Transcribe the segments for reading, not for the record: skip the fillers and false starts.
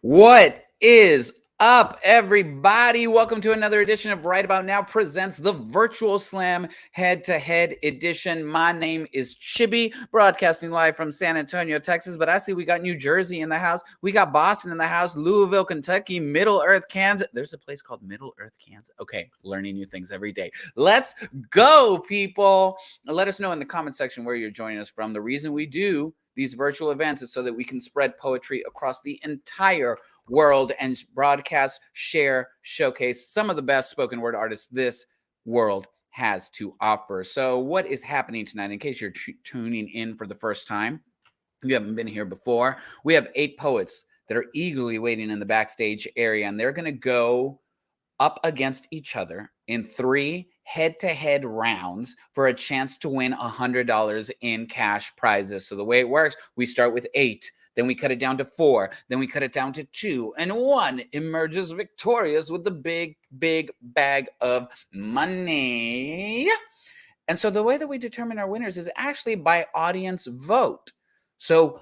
What is up, everybody? Welcome to another edition of Right About Now presents the Virtual Slam Head-to-Head edition. My name is Chibi, broadcasting live from San Antonio, Texas, but I see we got New Jersey in the house. We got Boston in the house, Louisville, Kentucky, Middle Earth, Kansas. There's a place called Middle Earth, Kansas. Okay, learning new things every day. Let's go, people. Let us know in the comment section where you're joining us from. The reason we do these virtual events is so that we can spread poetry across the entire world and broadcast, share, showcase some of the best spoken word artists this world has to offer. So what is happening tonight, in case you're tuning in for the first time, you haven't been here before, we have 8 poets that are eagerly waiting in the backstage area, and they're going to go up against each other in 3 head-to-head rounds for a chance to win $100 in cash prizes. So the way it works, we start with 8, then we cut it down to 4, then we cut it down to 2, and 1 emerges victorious with the big bag of money. And so the way that we determine our winners is actually by audience vote. So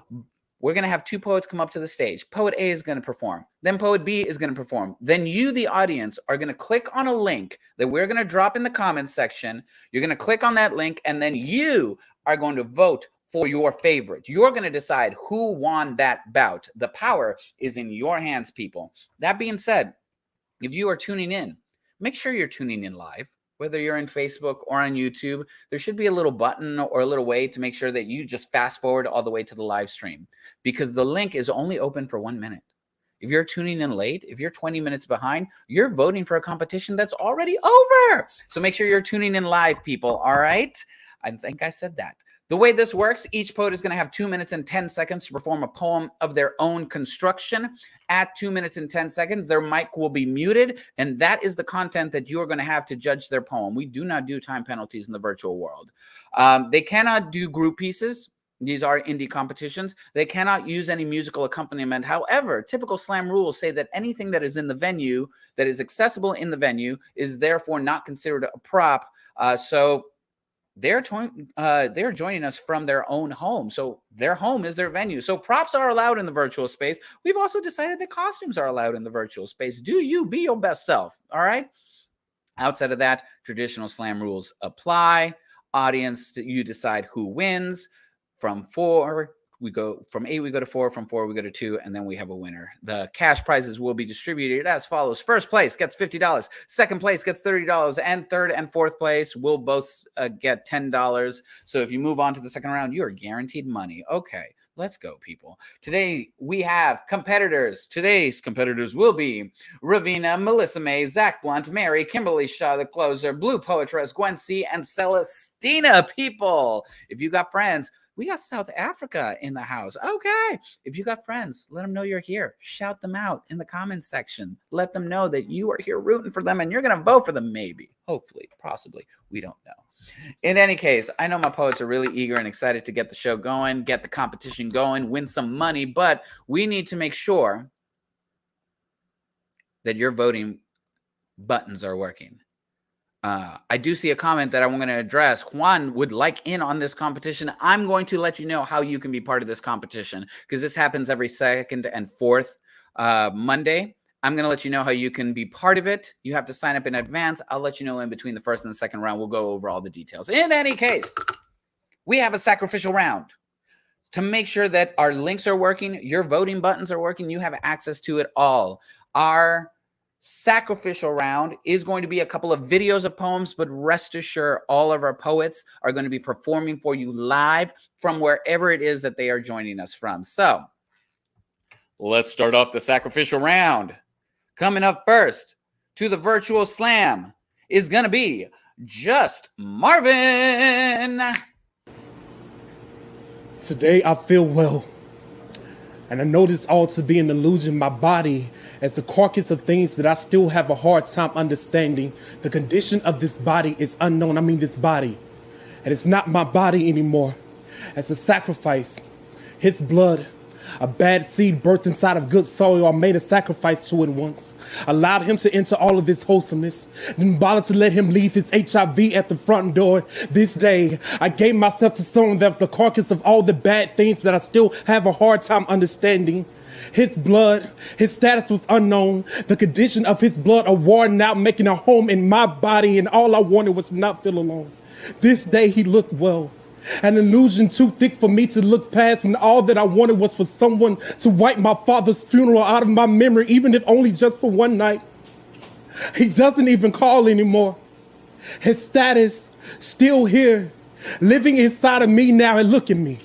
we're going to have 2 poets come up to the stage. Poet A is going to perform. Then Poet B is going to perform. Then you, the audience, are going to click on a link that we're going to drop in the comments section. You're going to click on that link, and then you are going to vote for your favorite. You're going to decide who won that bout. The power is in your hands, people. That being said, if you are tuning in, make sure you're tuning in live. Whether you're in Facebook or on YouTube, there should be a little button or a little way to make sure that you just fast forward all the way to the live stream, because the link is only open for 1 minute. If you're tuning in late, if you're 20 minutes behind, you're voting for a competition that's already over. So make sure you're tuning in live, people. All right. I think I said that. The way this works, each poet is going to have 2 minutes and 10 seconds to perform a poem of their own construction. At 2 minutes and 10 seconds, their mic will be muted, and that is the content that you're going to have to judge their poem. We do not do time penalties in the virtual world. They cannot do group pieces. These are indie competitions. They cannot use any musical accompaniment. However, typical slam rules say that anything that is in the venue, that is accessible in the venue, is therefore not considered a prop. So they're joining us from their own home. So their home is their venue. So props are allowed in the virtual space. We've also decided that costumes are allowed in the virtual space. Do you be your best self? All right. Outside of that, traditional slam rules apply. Audience, you decide who wins. From 4, we go from 8, we go to 4, from 4, we go to 2, and then we have a winner. The cash prizes will be distributed as follows. First place gets $50. Second place gets $30. And third and fourth place will both get $10. So if you move on to the second round, you are guaranteed money. Okay, let's go, people. Today, we have competitors. Today's competitors will be Ravina, Melissa May, Xach Blunt, Mary, Kimberly Shaw, the closer, Blupoetres, Gwen C, and Celestina, people. If you got friends, we got South Africa in the house. Okay. If you got friends, let them know you're here. Shout them out in the comments section. Let them know that you are here rooting for them and you're going to vote for them, maybe, hopefully, possibly. We don't know. In any case, I know my poets are really eager and excited to get the show going, get the competition going, win some money, but we need to make sure that your voting buttons are working. I do see a comment that I'm going to address. Juan would like in on this competition. I'm going to let you know how you can be part of this competition, because this happens every second and fourth Monday. I'm going to let you know how you can be part of it. You have to sign up in advance. I'll let you know in between the first and the second round. We'll go over all the details. In any case, we have a sacrificial round. To make sure that our links are working, your voting buttons are working, you have access to it all. Our sacrificial round is going to be a couple of videos of poems, but rest assured, all of our poets are going to be performing for you live from wherever it is that they are joining us from. So let's start off the sacrificial round. Coming up first to the virtual slam is going to be Just Marvin. Today I feel well, and I know this all to be an illusion. My body as the carcass of things that I still have a hard time understanding. The condition of this body is unknown. I mean this body. And it's not my body anymore. As a sacrifice, his blood, a bad seed birthed inside of good soil, I made a sacrifice to it once. Allowed him to enter all of this wholesomeness. Then bothered to let him leave his HIV at the front door. This day, I gave myself to someone that was the carcass of all the bad things that I still have a hard time understanding. His blood, his status was unknown. The condition of his blood a worn out, making a home in my body, and all I wanted was to not feel alone. This day he looked well. An illusion too thick for me to look past, when all that I wanted was for someone to wipe my father's funeral out of my memory, even if only just for one night. He doesn't even call anymore. His status still here, living inside of me now, and look at me.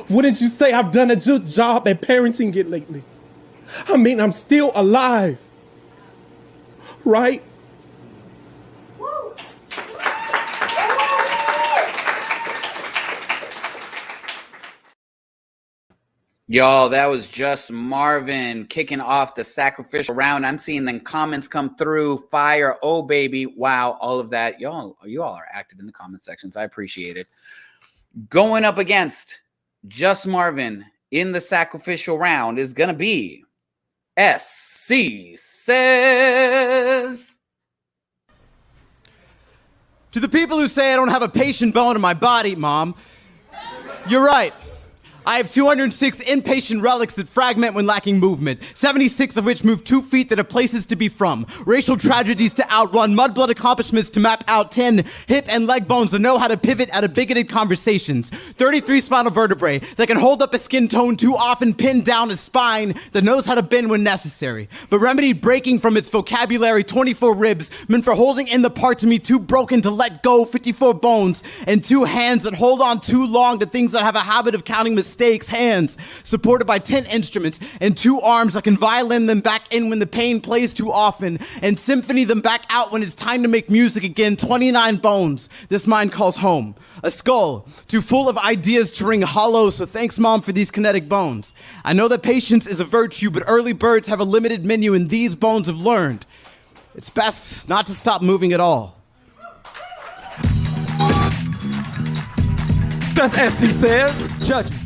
Wouldn't you say I've done a good job at parenting it lately? I mean, I'm still alive, right? Y'all, that was just Marvin kicking off the sacrificial round. I'm seeing the comments come through. Fire, oh baby, wow, all of that. You all are active in the comment sections. I appreciate it. Going up against just Marvin in the sacrificial round is going to be SC Says. To the people who say I don't have a patient bone in my body, Mom, you're right. I have 206 inpatient relics that fragment when lacking movement, 76 of which move 2 feet that have places to be from, racial tragedies to outrun, mudblood accomplishments to map out, 10 hip and leg bones that know how to pivot out of bigoted conversations, 33 spinal vertebrae that can hold up a skin tone too often pinned down a spine that knows how to bend when necessary, but remedied breaking from its vocabulary, 24 ribs meant for holding in the parts of me too broken to let go, 54 bones, and 2 hands that hold on too long to things that have a habit of counting mistakes, hands supported by 10 instruments, and 2 arms that can violin them back in when the pain plays too often, and symphony them back out when it's time to make music again, 29 bones this mind calls home, a skull too full of ideas to ring hollow, so thanks Mom for these kinetic bones. I know that patience is a virtue, but early birds have a limited menu, and these bones have learned it's best not to stop moving at all. That's SC Says. Judges.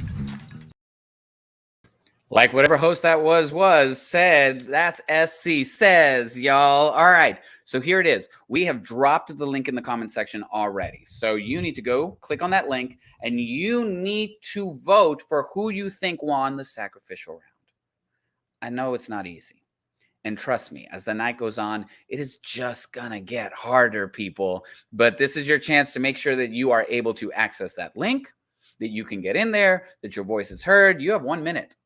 Like whatever host that was said, that's SC Says, y'all. All right, so here it is. We have dropped the link in the comment section already. So you need to go click on that link, and you need to vote for who you think won the sacrificial round. I know it's not easy. And trust me, as the night goes on, it is just gonna get harder, people. But this is your chance to make sure that you are able to access that link, that you can get in there, that your voice is heard. You have 1 minute.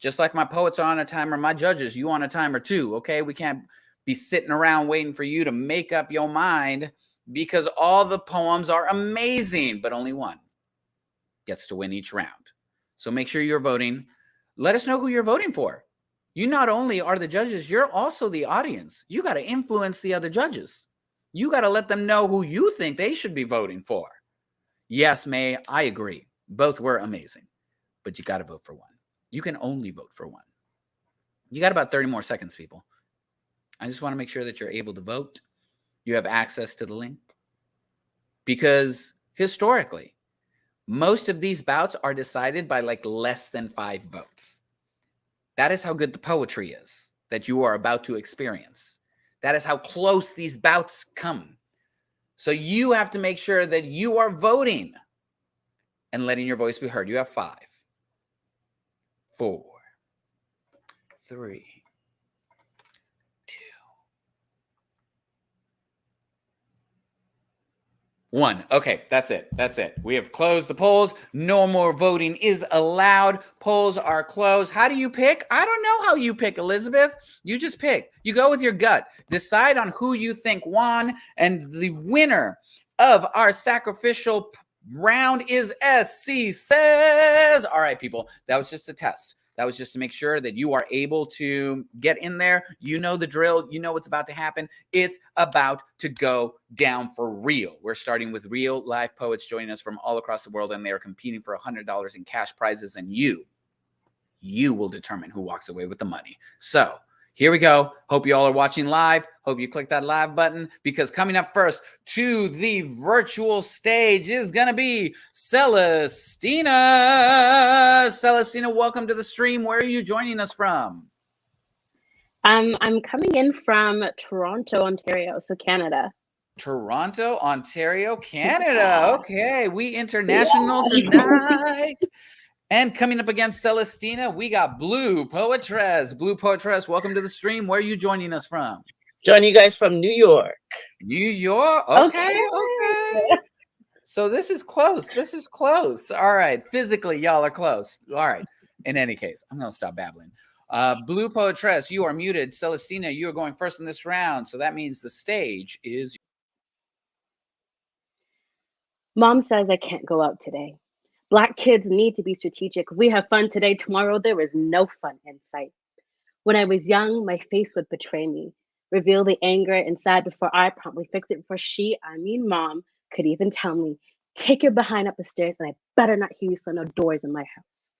Just like my poets are on a timer, my judges, you on a timer too, okay? We can't be sitting around waiting for you to make up your mind, because all the poems are amazing, but only one gets to win each round. So make sure you're voting. Let us know who you're voting for. You not only are the judges, you're also the audience. You got to influence the other judges. You got to let them know who you think they should be voting for. Yes, May, I agree. Both were amazing, but you got to vote for one. You can only vote for one. You got about 30 more seconds, people. I just want to make sure that you're able to vote. You have access to the link. Because historically, most of these bouts are decided by like less than 5 votes. That is how good the poetry is that you are about to experience. That is how close these bouts come. So you have to make sure that you are voting and letting your voice be heard. You have 5, 4, 3, 2, 1. Okay, that's it. That's it. We have closed the polls. No more voting is allowed. Polls are closed. How do you pick? I don't know how you pick, Elizabeth. You just pick. You go with your gut. Decide on who you think won, and the winner of our sacrificial round is SC Says. All right, people, that was just a test. That was just to make sure that you are able to get in there. You know the drill. You know what's about to happen. It's about to go down for real. We're starting with real live poets joining us from all across the world, and they are competing for $100 in cash prizes, and you will determine who walks away with the money. So here we go. Hope you all are watching live. Hope you click that live button, because coming up first to the virtual stage is going to be Celestina. Celestina, welcome to the stream. Where are you joining us from? I'm coming in from Toronto, Ontario, so Canada. Toronto, Ontario, Canada. Okay, we international tonight. And coming up against Celestina, we got Blupoetres. Blupoetres, welcome to the stream. Where are you joining us from? Joining you guys from New York. New York? Okay. So this is close. This is close. All right. Physically, y'all are close. All right. In any case, I'm going to stop babbling. Blupoetres, you are muted. Celestina, you are going first in this round. So that means the stage is... Mom says I can't go out today. Black kids need to be strategic. If we have fun today, tomorrow there is no fun in sight. When I was young, my face would betray me, reveal the anger inside before I promptly fix it before Mom, could even tell me, take your behind up the stairs and I better not hear you slam no doors in my house.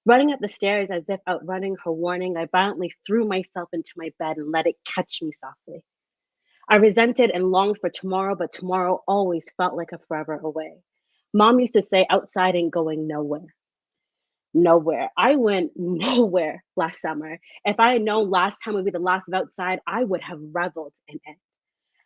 Running up the stairs as if outrunning her warning, I violently threw myself into my bed and let it catch me softly. I resented and longed for tomorrow, but tomorrow always felt like a forever away. Mom used to say outside ain't going nowhere. Nowhere. I went nowhere last summer. If I had known last time would be the last of outside, I would have reveled in it.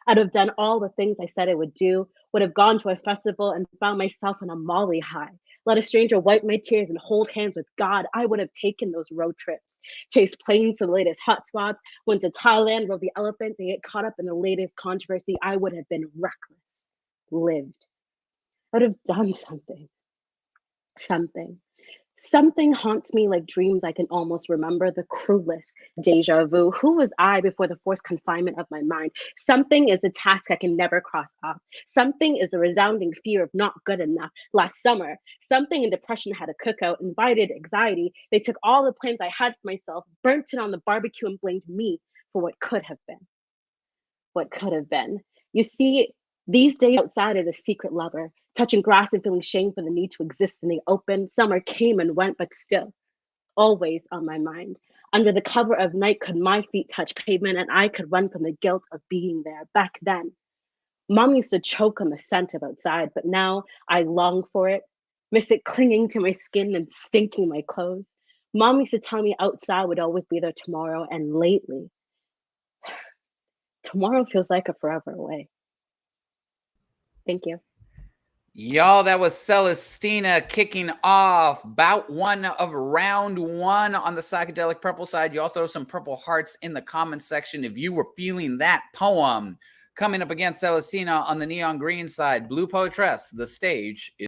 I'd have done all the things I said I would do, would have gone to a festival and found myself on a Molly high. Let a stranger wipe my tears and hold hands with God. I would have taken those road trips, chased planes to the latest hotspots, went to Thailand, rode the elephants, and get caught up in the latest controversy. I would have been reckless, lived. I would have done something. Something haunts me like dreams I can almost remember, the cruelest deja vu. Who was I before the forced confinement of my mind? Something is a task I can never cross off. Something is a resounding fear of not good enough. Last summer, something in depression had a cookout, invited anxiety. They took all the plans I had for myself, burnt it on the barbecue, and blamed me for what could have been. What could have been. You see, these days outside is a secret lover, touching grass and feeling shame for the need to exist in the open. Summer came and went, but still, always on my mind. Under the cover of night, could my feet touch pavement and I could run from the guilt of being there. Back then, Mom used to choke on the scent of outside, but now I long for it, miss it clinging to my skin and stinking my clothes. Mom used to tell me outside would always be there tomorrow, and lately, tomorrow feels like a forever away. Thank you. Y'all, that was Celestina kicking off bout one of round one on the psychedelic purple side. Y'all throw some purple hearts in the comment section if you were feeling that poem. Coming up against Celestina on the neon green side, Blupoetres, the stage is...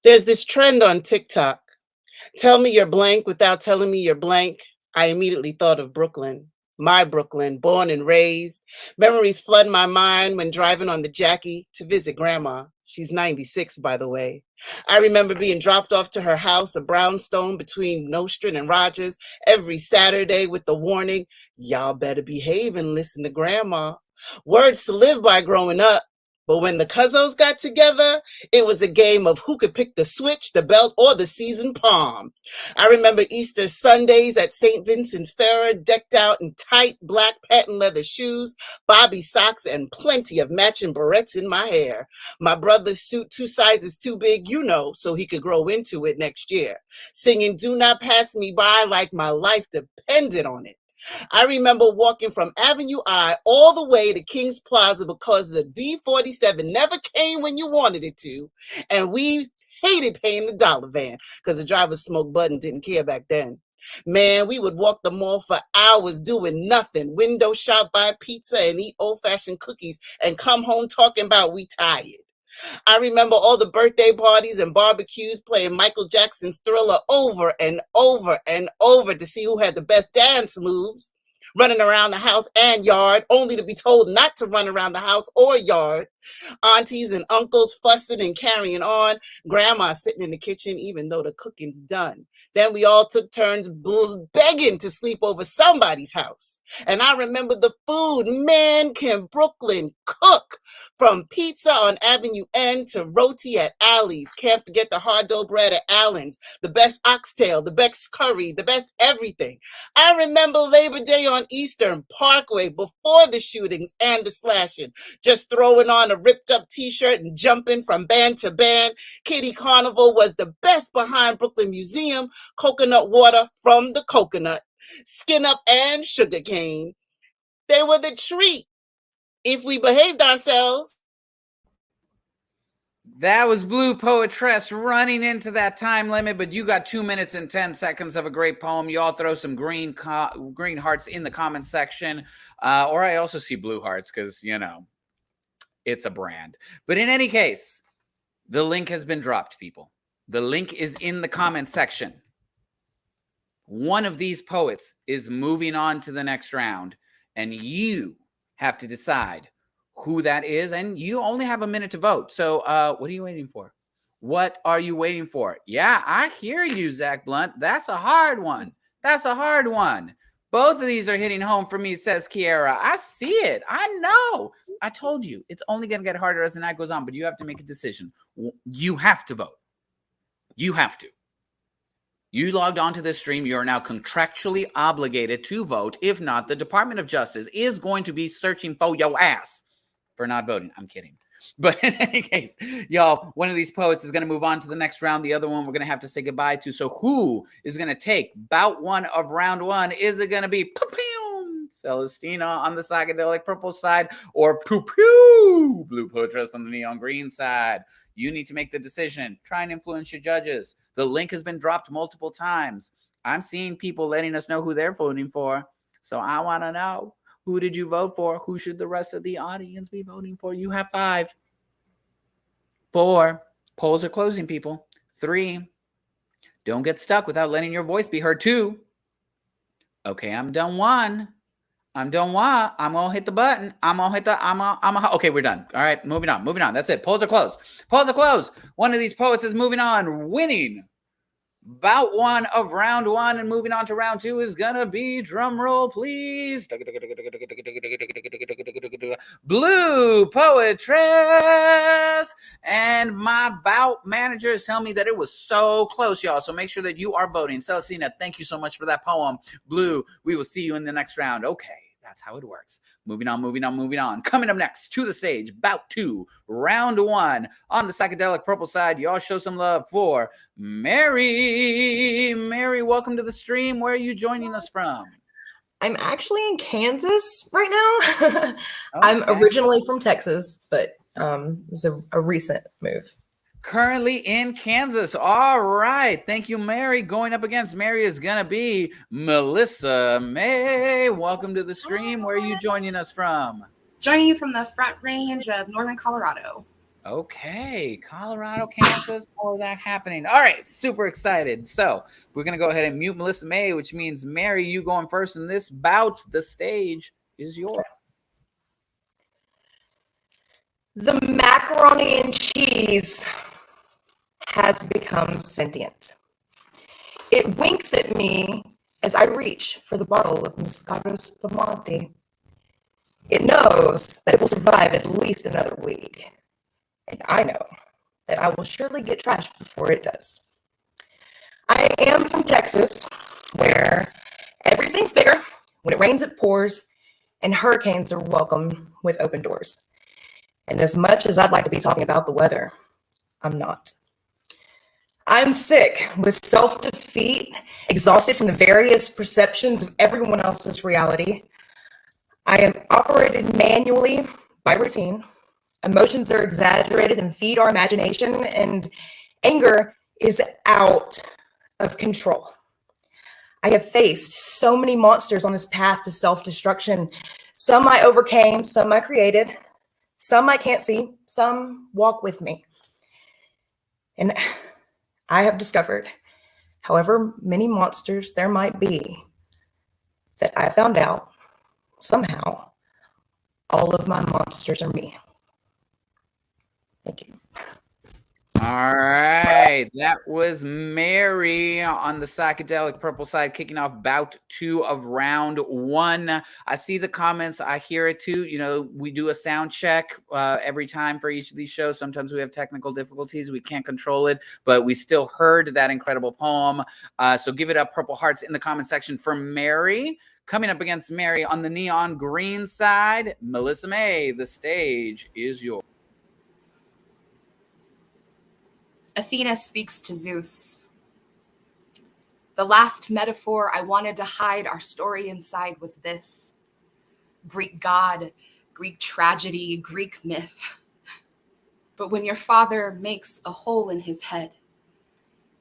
There's this trend on TikTok. Tell me you're blank without telling me you're blank. I immediately thought of Brooklyn. My Brooklyn, born and raised. Memories flood my mind when driving on the Jackie to visit Grandma. She's 96, by the way. I remember being dropped off to her house, a brownstone between Nostrand and Rogers, every Saturday with the warning, y'all better behave and listen to Grandma. Words to live by growing up. But when the Cuzzos got together, it was a game of who could pick the switch, the belt, or the seasoned palm. I remember Easter Sundays at St. Vincent's Ferrer, decked out in tight black patent leather shoes, bobby socks, and plenty of matching barrettes in my hair. My brother's suit 2 sizes too big, so he could grow into it next year. Singing "Do Not Pass Me By" like my life depended on it. I remember walking from Avenue I all the way to King's Plaza because the V47 never came when you wanted it to, and we hated paying the dollar van because the driver smoked bud and didn't care back then. Man, we would walk the mall for hours doing nothing, window shop, buy pizza, and eat old-fashioned cookies, and come home talking about we tired. I remember all the birthday parties and barbecues playing Michael Jackson's Thriller over and over and over to see who had the best dance moves, running around the house and yard, only to be told not to run around the house or yard. Aunties and uncles fussing and carrying on. Grandma sitting in the kitchen even though the cooking's done. Then we all took turns begging to sleep over somebody's house. And I remember the food. Man, can Brooklyn cook! From pizza on Avenue N to roti at Alley's. Can't forget the hard dough bread at Allen's. The best oxtail, the best curry, the best everything. I remember Labor Day on Eastern Parkway before the shootings and the slashing. Just throwing on a ripped up t-shirt and jumping from band to band. Kitty Carnival was the best behind Brooklyn Museum. Coconut water from the coconut. Skin up and sugar cane. They were the treat if we behaved ourselves. That was Blupoetres running into that time limit, but you got 2 minutes and 10 seconds of a great poem. You all throw some green hearts in the comment section, or I also see blue hearts because, you know, it's a brand. But in any case, the link has been dropped, people. The link is in the comment section. One of these poets is moving on to the next round, and you have to decide who that is, and you only have a minute to vote. So what are you waiting for? What are you waiting for? Yeah, I hear you, Xach Blunt. That's a hard one. That's a hard one. Both of these are hitting home for me, says Kiara. I see it. I know. I told you. It's only going to get harder as the night goes on, but you have to make a decision. You have to vote. You have to. You logged onto this stream. You are now contractually obligated to vote. If not, the Department of Justice is going to be searching for your ass for not voting. I'm kidding. But in any case, y'all, one of these poets is going to move on to the next round. The other one we're going to have to say goodbye to. So who is going to take bout one of round one? Is it going to be Celestina on the psychedelic purple side or Blupoetres on the neon green side? You need to make the decision. Try and influence your judges. The link has been dropped multiple times. I'm seeing people letting us know who they're voting for. So I want to know, who did you vote for? Who should the rest of the audience be voting for? You have 5, 4, polls are closing, people. 3, don't get stuck without letting your voice be heard. 2, okay, I'm done. 1, I'm done. 1, I'm gonna hit the button. Okay, we're done. All right, moving on. That's it. Polls are closed. One of these poets is moving on, winning bout 1 of round 1, and moving on to round 2 is gonna be, drum roll please, Blupoetres. And my bout managers tell me that it was so close, y'all. So make sure that you are voting. Celestina, thank you so much for that poem. Blue, we will see you in the next round. Okay, that's how it works. Moving on. Coming up next to the stage, bout 2, round 1. On the psychedelic purple side, y'all show some love for Mary. Mary, welcome to the stream. Where are you joining us from? I'm actually in Kansas right now. Okay. I'm originally from Texas, but it was a recent move. Currently in Kansas. All right. Thank you, Mary. Going up against Mary is going to be Melissa May. Welcome to the stream. Where are you joining us from? Joining you from the Front Range of Northern Colorado. Okay. Colorado, Kansas, all of that happening. All right. Super excited. So we're going to go ahead and mute Melissa May, which means, Mary, you going first in this bout. The stage is yours. The macaroni and cheese has become sentient. It winks at me as I reach for the bottle of Moscato Spumante. It knows that it will survive at least another week. And I know that I will surely get trashed before it does. I am from Texas, where everything's bigger. When it rains, it pours, and hurricanes are welcome with open doors. And as much as I'd like to be talking about the weather, I'm not. I'm sick with self-defeat, exhausted from the various perceptions of everyone else's reality. I am operated manually by routine. Emotions are exaggerated and feed our imagination, and anger is out of control. I have faced so many monsters on this path to self-destruction. Some I overcame, some I created. Some I can't see, some walk with me. And I have discovered, however many monsters there might be, that I found out somehow all of my monsters are me. Thank you. All right, that was Mary on the psychedelic purple side, kicking off bout 2 of round 1. I see the comments. I hear it too. You know, we do a sound check every time for each of these shows. Sometimes we have technical difficulties. We can't control it, but we still heard that incredible poem. So give it up, purple hearts in the comment section for Mary. Coming up against Mary on the neon green side, Melissa May, the stage is yours. Athena speaks to Zeus. The last metaphor I wanted to hide our story inside was this: Greek god, Greek tragedy, Greek myth. But when your father makes a hole in his head,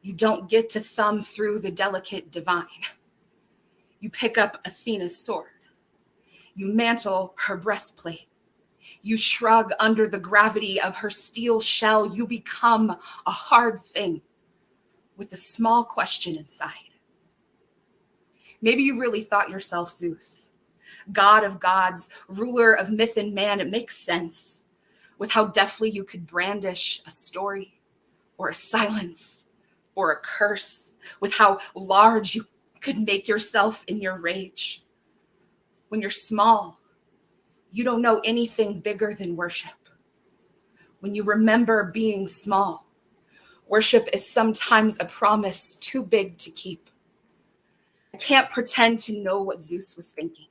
you don't get to thumb through the delicate divine. You pick up Athena's sword. You mantle her breastplate. You shrug under the gravity of her steel shell. You become a hard thing with a small question inside. Maybe you really thought yourself Zeus, god of gods, ruler of myth and man. It makes sense with how deftly you could brandish a story or a silence or a curse, with how large you could make yourself in your rage. When you're small, you don't know anything bigger than worship. When you remember being small, worship is sometimes a promise too big to keep. I can't pretend to know what Zeus was thinking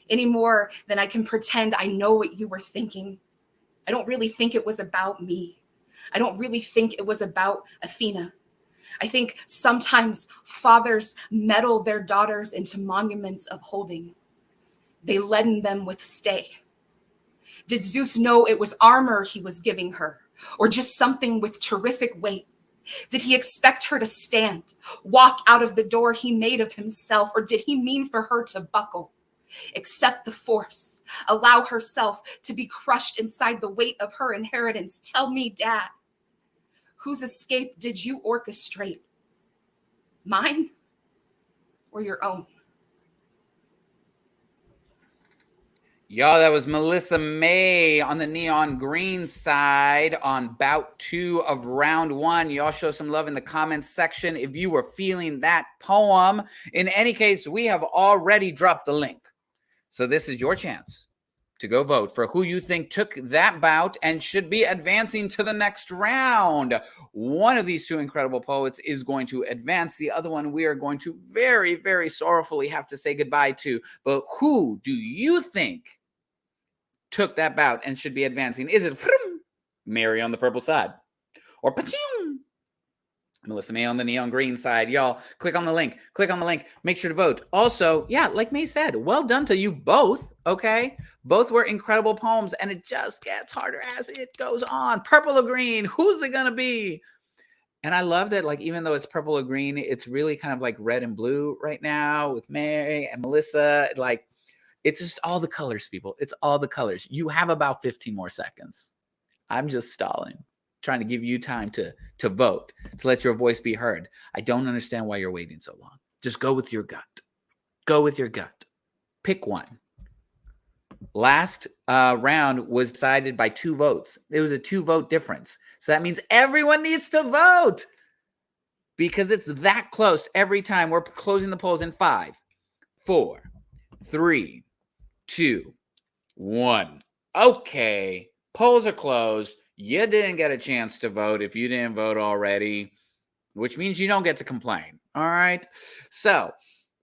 any more than I can pretend I know what you were thinking. I don't really think it was about me. I don't really think it was about Athena. I think sometimes fathers meddle their daughters into monuments of holding. They leaden them with stay. Did Zeus know it was armor he was giving her, or just something with terrific weight? Did he expect her to stand, walk out of the door he made of himself, or did he mean for her to buckle, accept the force, allow herself to be crushed inside the weight of her inheritance? Tell me, Dad, whose escape did you orchestrate? Mine or your own? Y'all, that was Melissa May on the neon green side on bout 2 of round 1. Y'all show some love in the comments section if you were feeling that poem. In any case, we have already dropped the link. So this is your chance to go vote for who you think took that bout and should be advancing to the next round. One of these two incredible poets is going to advance. The other one we are going to very, very sorrowfully have to say goodbye to. But who do you think took that bout and should be advancing? Is it Mary on the purple side, or Melissa May on the neon green side? Y'all, click on the link. Click on the link. Make sure to vote. Also, yeah, like May said, well done to you both, okay? Both were incredible poems, and it just gets harder as it goes on. Purple or green, who's it gonna be? And I love that, like, even though it's purple or green, it's really kind of like red and blue right now with Mary and Melissa. Like, it's just all the colors, people. It's all the colors. You have about 15 more seconds. I'm just stalling, trying to give you time to vote, to let your voice be heard. I don't understand why you're waiting so long. Just go with your gut. Go with your gut. Pick one. Last round was decided by 2 votes. It was a 2-vote difference. So that means everyone needs to vote because it's that close every time. We're closing the polls in 5, 4, 3, 2, 1. Okay, polls are closed. You didn't get a chance to vote if you didn't vote already, which means you don't get to complain. All right. So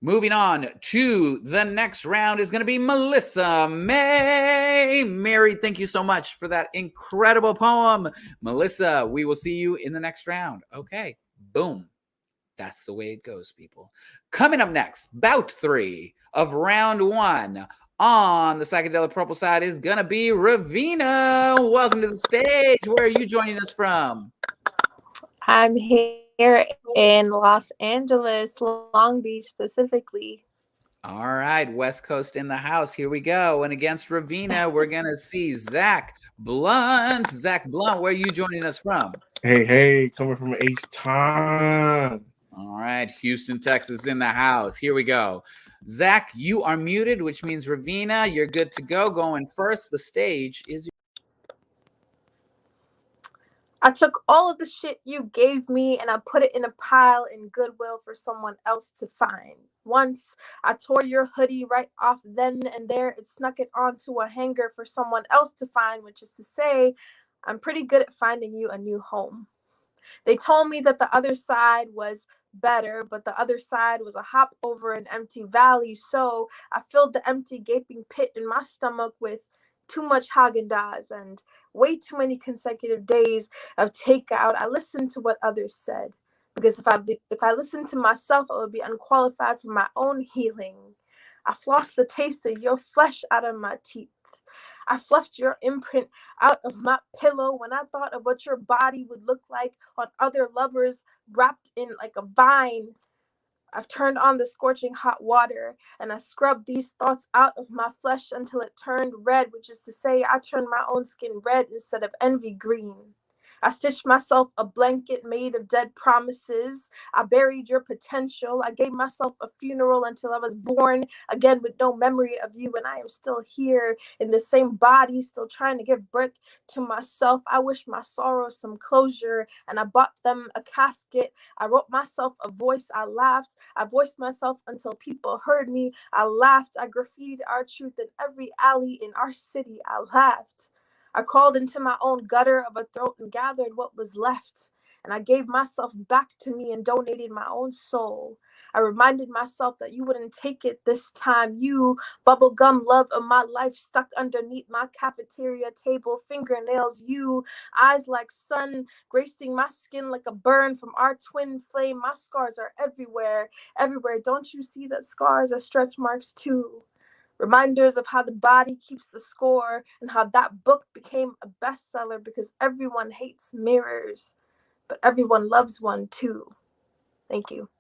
moving on to the next round is going to be Melissa May. Mary, thank you so much for that incredible poem. Melissa, we will see you in the next round. Okay. Boom. That's the way it goes, people. Coming up next, bout 3 of round 1 on the psychedelic purple side is going to be Ravina. Welcome to the stage. Where are you joining us from? I'm here in Los Angeles, Long Beach specifically. All right, West Coast in the house. Here we go. And against Ravina, we're going to see Xach Blunt. Xach Blunt, where are you joining us from? Hey, coming from H-Town. All right, Houston, Texas in the house. Here we go. Xach, you are muted, which means Ravina, you're good to go. Going first, the stage is yours. I took all of the shit you gave me and I put it in a pile in Goodwill for someone else to find. Once I tore your hoodie right off then and there, it snuck it onto a hanger for someone else to find, which is to say, I'm pretty good at finding you a new home. They told me that the other side was better, but the other side was a hop over an empty valley, so I filled the empty gaping pit in my stomach with too much Haagen-Dazs and way too many consecutive days of takeout. I listened to what others said, because if I listened to myself, I would be unqualified for my own healing. I flossed the taste of your flesh out of my teeth. I fluffed your imprint out of my pillow when I thought of what your body would look like on other lovers wrapped in like a vine. I've turned on the scorching hot water and I scrubbed these thoughts out of my flesh until it turned red, which is to say, I turned my own skin red instead of envy green. I stitched myself a blanket made of dead promises. I buried your potential. I gave myself a funeral until I was born again with no memory of you. And I am still here in the same body, still trying to give birth to myself. I wish my sorrows some closure and I bought them a casket. I wrote myself a voice. I laughed. I voiced myself until people heard me. I laughed. I graffitied our truth in every alley in our city. I laughed. I crawled into my own gutter of a throat and gathered what was left. And I gave myself back to me and donated my own soul. I reminded myself that you wouldn't take it this time. You, bubblegum love of my life, stuck underneath my cafeteria table, fingernails. You, eyes like sun, gracing my skin like a burn from our twin flame. My scars are everywhere, everywhere. Don't you see that scars are stretch marks too? Reminders of how the body keeps the score and how that book became a bestseller because everyone hates mirrors, but everyone loves one too. Thank you.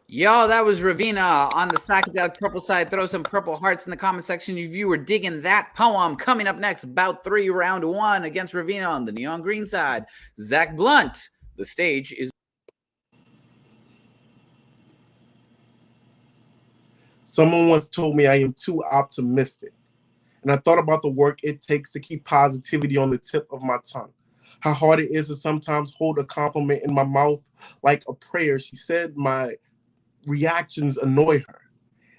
Yo, that was Ravina on the psychedelic purple side. Throw some purple hearts in the comment section if you were digging that poem. Coming up next, Bout 3, round 1 against Ravina on the neon green side. Xach Blunt, the stage is. Someone once told me I am too optimistic, and I thought about the work it takes to keep positivity on the tip of my tongue. How hard it is to sometimes hold a compliment in my mouth like a prayer. She said my reactions annoy her.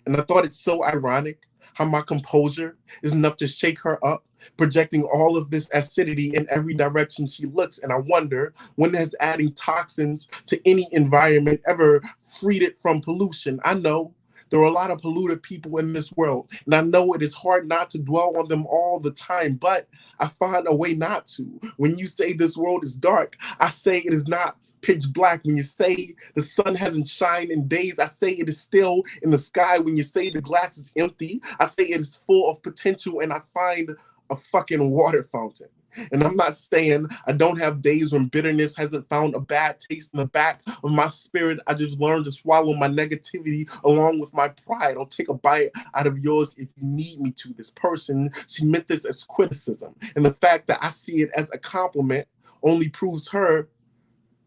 And I thought it's so ironic how my composure is enough to shake her up, projecting all of this acidity in every direction she looks. And I wonder, when has adding toxins to any environment ever freed it from pollution? I know there are a lot of polluted people in this world, and I know it is hard not to dwell on them all the time, but I find a way not to. When you say this world is dark, I say it is not pitch black. When you say the sun hasn't shined in days, I say it is still in the sky. When you say the glass is empty, I say it is full of potential, and I find a fucking water fountain. And I'm not saying I don't have days when bitterness hasn't found a bad taste in the back of my spirit. I just learned to swallow my negativity along with my pride. I'll take a bite out of yours if you need me to. This person, she meant this as criticism. And the fact that I see it as a compliment only proves her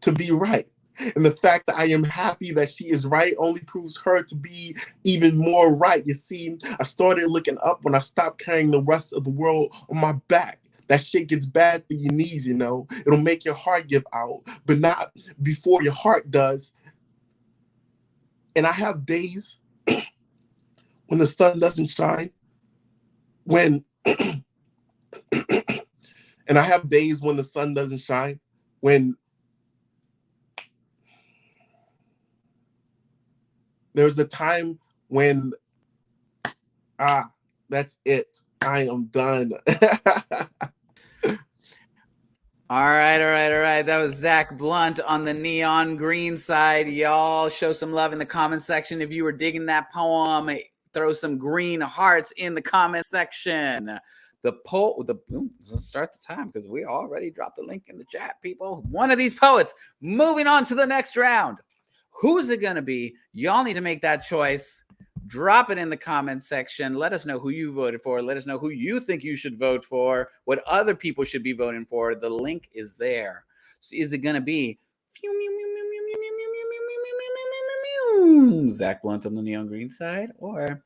to be right. And the fact that I am happy that she is right only proves her to be even more right. You see, I started looking up when I stopped carrying the rest of the world on my back. That shit gets bad for your knees, you know. It'll make your heart give out, but not before your heart does. And I have days when the sun doesn't shine, and I have days when the sun doesn't shine, when there's a time when, that's it. I am done. All right. That was Xach Blunt on the neon green side. Y'all show some love in the comment section. If you were digging that poem, throw some green hearts in the comment section. Let's start the time because we already dropped the link in the chat, people. One of these poets moving on to the next round. Who's it going to be? Y'all need to make that choice. Drop it in the comment section. Let us know who you voted for. Let us know who you think you should vote for, what other people should be voting for. The link is there. So is it going to be Xach Blunt on the neon green side or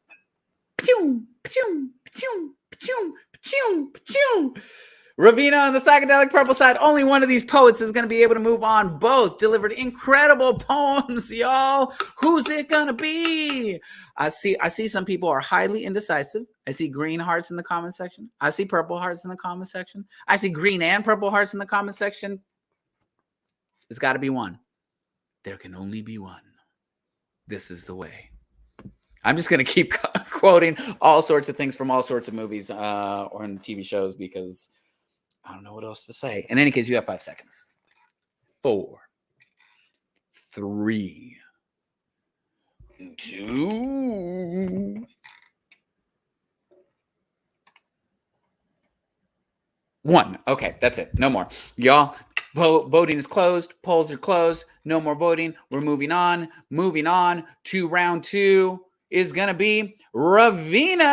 Ravina on the psychedelic purple side? Only one of these poets is going to be able to move on. Both delivered incredible poems, y'all. Who's it going to be? I see some people are highly indecisive. I see green hearts in the comment section. I see purple hearts in the comment section. I see green and purple hearts in the comment section. It's got to be one. There can only be one. This is the way. I'm just going to keep quoting all sorts of things from all sorts of movies or in TV shows because I don't know what else to say. In any case, you have 5 seconds. 4, 3, 2. One. Okay, that's it. No more. Y'all, voting is closed. Polls are closed. No more voting. We're moving on. Moving on to round 2 is going to be Ravina.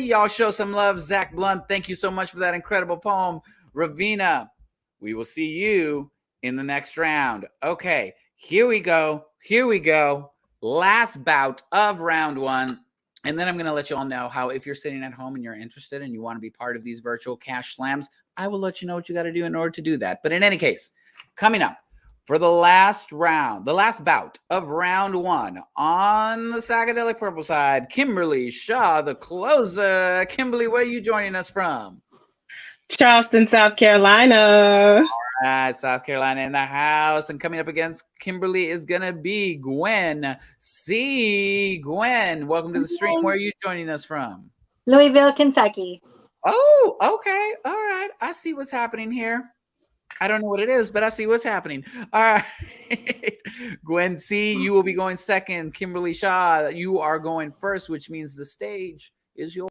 Y'all show some love. Xach Blunt, thank you so much for that incredible poem. Ravina, we will see you in the next round. Okay, here we go. Here we go. Last bout of round 1. And then I'm going to let you all know how, if you're sitting at home and you're interested and you want to be part of these virtual cash slams, I will let you know what you got to do in order to do that. But in any case, coming up for the last round, the last bout of round 1 on the psychedelic purple side, Kimberly Shaw, the closer. Kimberly, where are you joining us from? Charleston, South Carolina. All right, South Carolina in the house. And coming up against Kimberly is going to be Gwen C. Gwen, welcome to the stream. Where are you joining us from? Louisville, Kentucky. Oh, okay. All right. I see what's happening here. I don't know what it is, but I see what's happening. All right. Gwen C., you will be going second. Kimberly Shaw, you are going first, which means the stage is yours.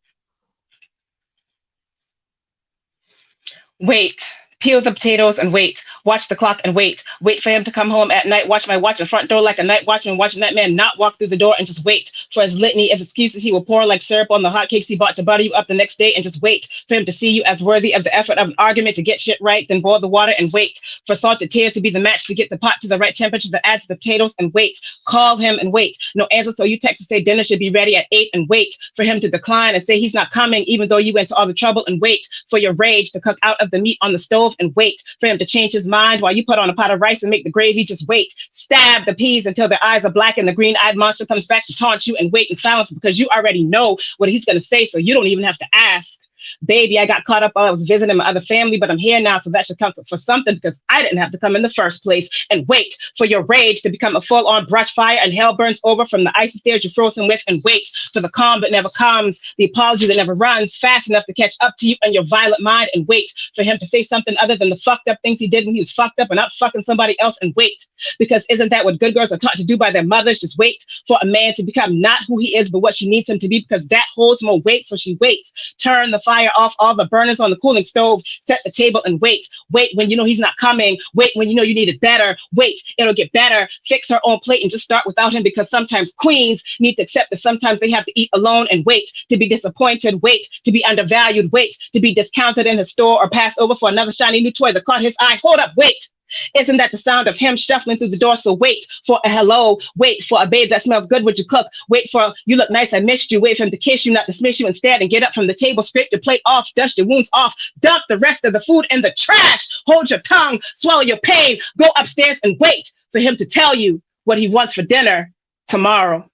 Wait. Peel the potatoes and wait. Watch the clock and wait. Wait for him to come home at night. Watch my watch in front door like a night watchman, watching that man not walk through the door, and just wait for his litany of excuses he will pour like syrup on the hotcakes he bought to butter you up the next day, and just wait for him to see you as worthy of the effort of an argument to get shit right. Then boil the water and wait for salted tears to be the match to get the pot to the right temperature to add to the potatoes, and wait. Call him and wait. No answer, so you text to say dinner should be ready at 8, and wait for him to decline and say he's not coming, even though you went to all the trouble, and wait for your rage to cook out of the meat on the stove, and wait for him to change his mind while you put on a pot of rice and make the gravy. Just wait. Stab the peas until their eyes are black and the green-eyed monster comes back to taunt you, and wait in silence because you already know what he's going to say, so you don't even have to ask. Baby, I got caught up while I was visiting my other family, but I'm here now, so that should count for something because I didn't have to come in the first place. And wait for your rage to become a full-on brush fire and hell burns over from the icy stairs you froze him with, and wait for the calm that never comes, the apology that never runs fast enough to catch up to you and your violent mind, and wait for him to say something other than the fucked up things he did when he was fucked up and not fucking somebody else, and wait, because isn't that what good girls are taught to do by their mothers? Just wait for a man to become not who he is but what she needs him to be, because that holds more weight, so she waits. Turn the fire off all the burners on the cooling stove, set the table and wait. Wait when you know he's not coming. Wait when you know you need it better. Wait, it'll get better. Fix her own plate and just start without him, because sometimes queens need to accept that sometimes they have to eat alone, and wait to be disappointed. Wait to be undervalued. Wait to be discounted in the store or passed over for another shiny new toy that caught his eye. Hold up, wait. Isn't that the sound of him shuffling through the door? So wait for a hello. Wait for a babe that smells good when you cook. Wait for you look nice, I missed you. Wait for him to kiss you, not dismiss you instead, and get up from the table, scrape your plate off, dust your wounds off, dump the rest of the food in the trash. Hold your tongue, swallow your pain, go upstairs and wait for him to tell you what he wants for dinner tomorrow.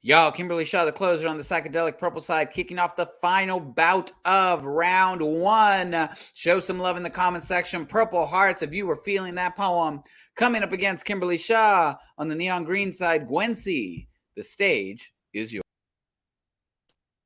Y'all, Kimberly Shaw, the closer on the psychedelic purple side, kicking off the final bout of round 1. Show some love in the comment section. Purple hearts if you were feeling that poem. Coming up against Kimberly Shaw on the neon green side, Gwen C. The stage is yours.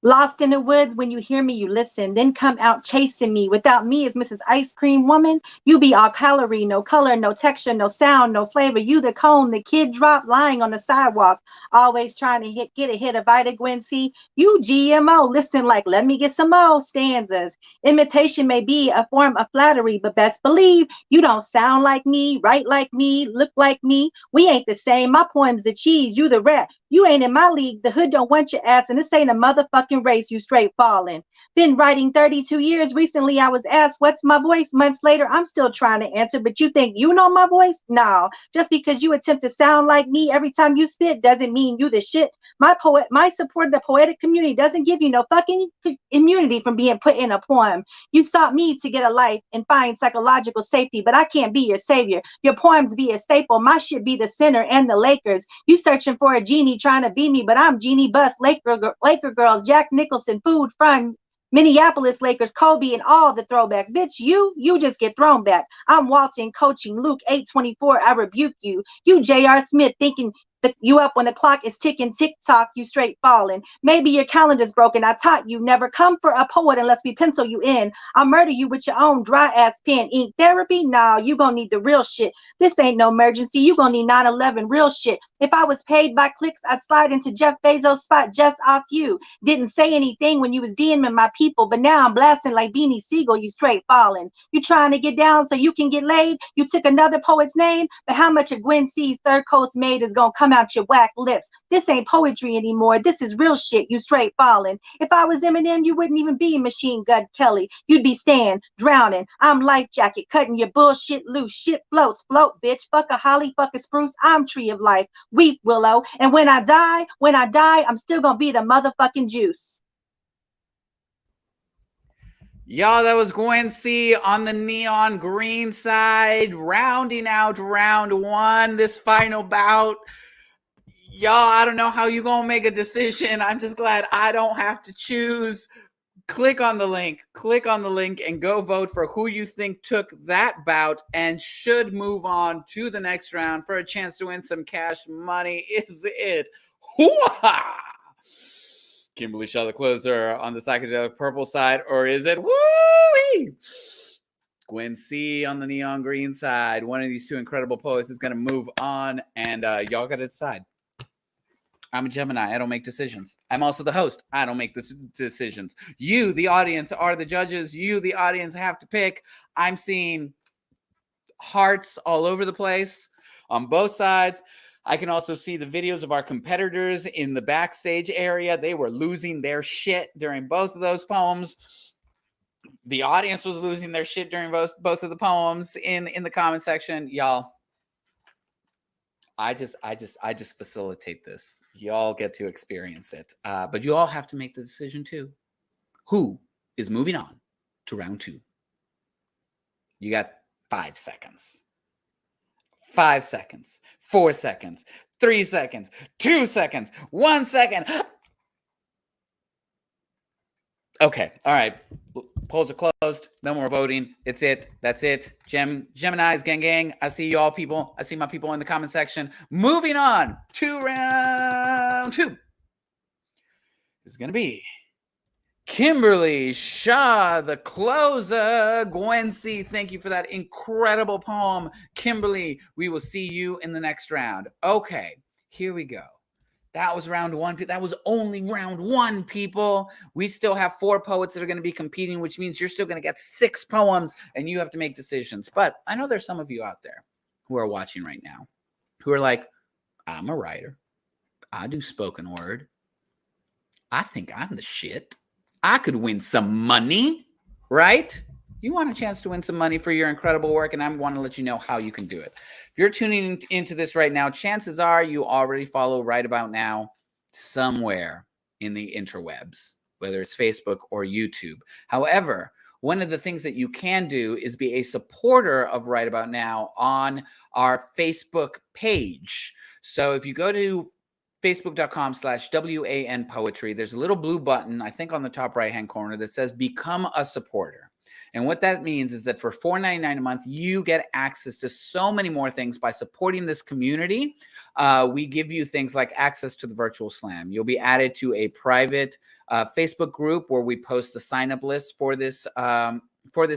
Lost in the woods, when you hear me, you listen, then come out chasing me. Without me as Mrs. Ice Cream Woman, you be all calorie, no color, no texture, no sound, no flavor. You the cone the kid dropped lying on the sidewalk, always trying to get a hit of Vita Gwen C. You GMO, listening like, let me get some more stanzas. Imitation may be a form of flattery, but best believe you don't sound like me, write like me, look like me. We ain't the same. My poem's the cheese, you the rat. You ain't in my league. The hood don't want your ass, and this ain't a motherfucking race. You straight falling. Been writing 32 years. Recently, I was asked, what's my voice? Months later, I'm still trying to answer, but you think you know my voice? No. Just because you attempt to sound like me every time you spit doesn't mean you the shit. My support of the poetic community doesn't give you no fucking immunity from being put in a poem. You sought me to get a life and find psychological safety, but I can't be your savior. Your poems be a staple. My shit be the center and the Lakers. You searching for a genie trying to be me, but I'm Jeannie Buss, Laker girls, Jack Nicholson, Food, Fun, Minneapolis Lakers, Kobe, and all the throwbacks. Bitch, you just get thrown back. I'm Walton coaching Luke 8:24. I rebuke you. You J.R. Smith thinking you up when the clock is ticking, tick-tock, you straight falling. Maybe your calendar's broken. I taught you never come for a poet unless we pencil you in. I'll murder you with your own dry-ass pen. Ink therapy? Nah, you gonna need the real shit. This ain't no emergency. You gonna need 9/11 real shit. If I was paid by clicks, I'd slide into Jeff Bezos' spot just off you. Didn't say anything when you was DMing my people, but now I'm blasting like Beanie Siegel, you straight falling. You trying to get down so you can get laid? You took another poet's name, but how much of Gwen C's Third Coast Made is gonna come out your whack lips? This ain't poetry anymore. This is real shit, you straight falling. If I was Eminem, you wouldn't even be Machine Gun Kelly. You'd be staying, drowning. I'm Life Jacket, cutting your bullshit loose. Shit floats, float, bitch. Fuck a holly, fuck a spruce. I'm Tree of Life. Weep, Willow. And when I die, I'm still gonna be the motherfucking juice. Y'all, that was Gwen C on the neon green side, rounding out round one, this final bout. Y'all, I don't know how you gonna make a decision. I'm just glad I don't have to choose. Click on the link, and go vote for who you think took that bout and should move on to the next round for a chance to win some cash money. Is it Hoo-ha! Kimberly Shaw, the closer, on the psychedelic purple side, or is it woo-wee? Gwen C on the neon green side? One of these two incredible poets is going to move on, and y'all got to decide. I'm a Gemini. I don't make decisions. I'm also the host. I don't make the decisions. You, the audience, are the judges. You, the audience, have to pick. I'm seeing hearts all over the place on both sides. I can also see the videos of our competitors in the backstage area. They were losing their shit during both of those poems. The audience was losing their shit during both of the poems in the comment section. Y'all, I just facilitate this. Y'all get to experience it. But you all have to make the decision too. Who is moving on to round two? You got 5 seconds. 5 seconds. 4 seconds. 3 seconds. 2 seconds. 1 second. Okay. All right. Polls are closed. No more voting. It's it. That's it. Geminis, gang. I see you all people. I see my people in the comment section. Moving on to round two. It's going to be Kimberly Shaw, the closer. Gwen C, thank you for that incredible poem. Kimberly, we will see you in the next round. Okay, here we go. That was round one. That was only round one, people. We still have 4 poets that are going to be competing, which means you're still going to get 6 poems, and you have to make decisions. But I know there's some of you out there who are watching right now who are like, I'm a writer. I do spoken word. I think I'm the shit. I could win some money, right? You want a chance to win some money for your incredible work, and I want to let you know how you can do it. If you're tuning into this right now, chances are you already follow Right About Now somewhere in the interwebs, whether it's Facebook or YouTube. However, one of the things that you can do is be a supporter of Right About Now on our Facebook page. So if you go to facebook.com/WAN Poetry, there's a little blue button, I think on the top right-hand corner, that says Become a Supporter. And what that means is that for $4.99 a month, you get access to so many more things by supporting this community. We give you things like access to the virtual slam. You'll be added to a private Facebook group where we post the sign-up list for this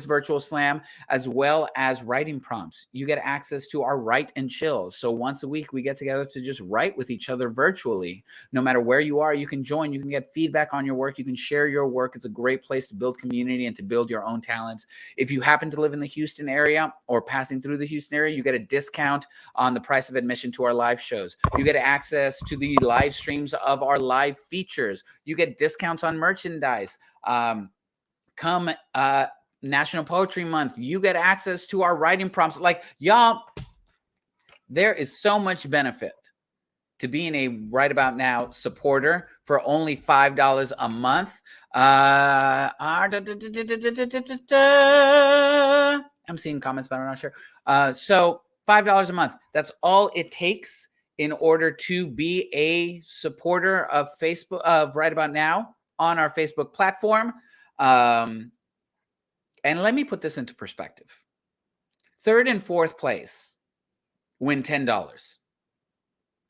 virtual slam, as well as writing prompts. You get access to our Write and Chill. So once a week, we get together to just write with each other virtually. No matter where you are, you can join. You can get feedback on your work. You can share your work. It's a great place to build community and to build your own talents. If you happen to live in the Houston area or passing through the Houston area, you get a discount on the price of admission to our live shows. You get access to the live streams of our live features. You get discounts on merchandise. Come National Poetry Month, you get access to our writing prompts. Like, y'all, there is so much benefit to being a Right About Now supporter for only $5 a month. I'm seeing comments, but I'm not sure. So $5 a month. That's all it takes in order to be a supporter of Facebook, of Right About Now on our Facebook platform. And let me put this into perspective. 3rd and 4th place win $10.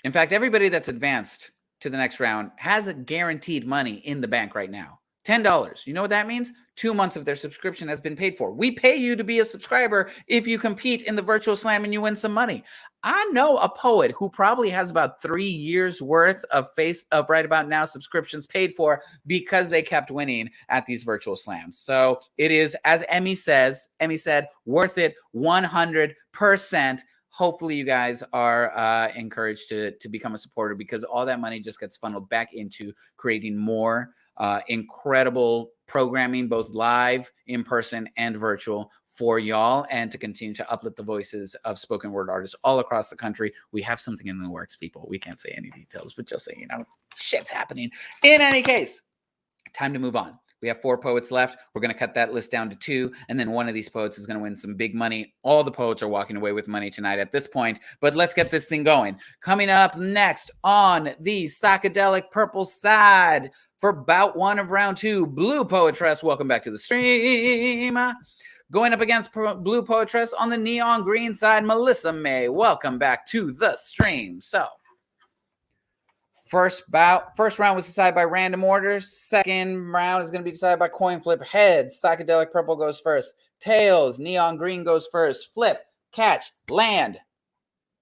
In fact, everybody that's advanced to the next round has a guaranteed money in the bank right now. $10. You know what that means? 2 months of their subscription has been paid for. We pay you to be a subscriber if you compete in the virtual slam and you win some money. I know a poet who probably has about 3 years worth of Right About Now subscriptions paid for because they kept winning at these virtual slams. So it is, as Emmy said, worth it 100%. Hopefully you guys are encouraged to become a supporter, because all that money just gets funneled back into creating more incredible programming, both live, in person, and virtual for y'all, and to continue to uplift the voices of spoken word artists all across the country. We have something in the works, people. We can't say any details, but just say, shit's happening. In any case, time to move on. We have 4 poets left. We're going to cut that list down to 2, and then one of these poets is going to win some big money. All the poets are walking away with money tonight at this point, but let's get this thing going. Coming up next on the psychedelic purple side for bout 1 of round 2, Blupoetres. Welcome back to the stream. Going up against Blupoetres on the neon green side, Melissa May. Welcome back to the stream. So, first round was decided by random orders. Second round is going to be decided by coin flip. Heads, psychedelic purple goes first. Tails, neon green goes first. Flip, catch, land.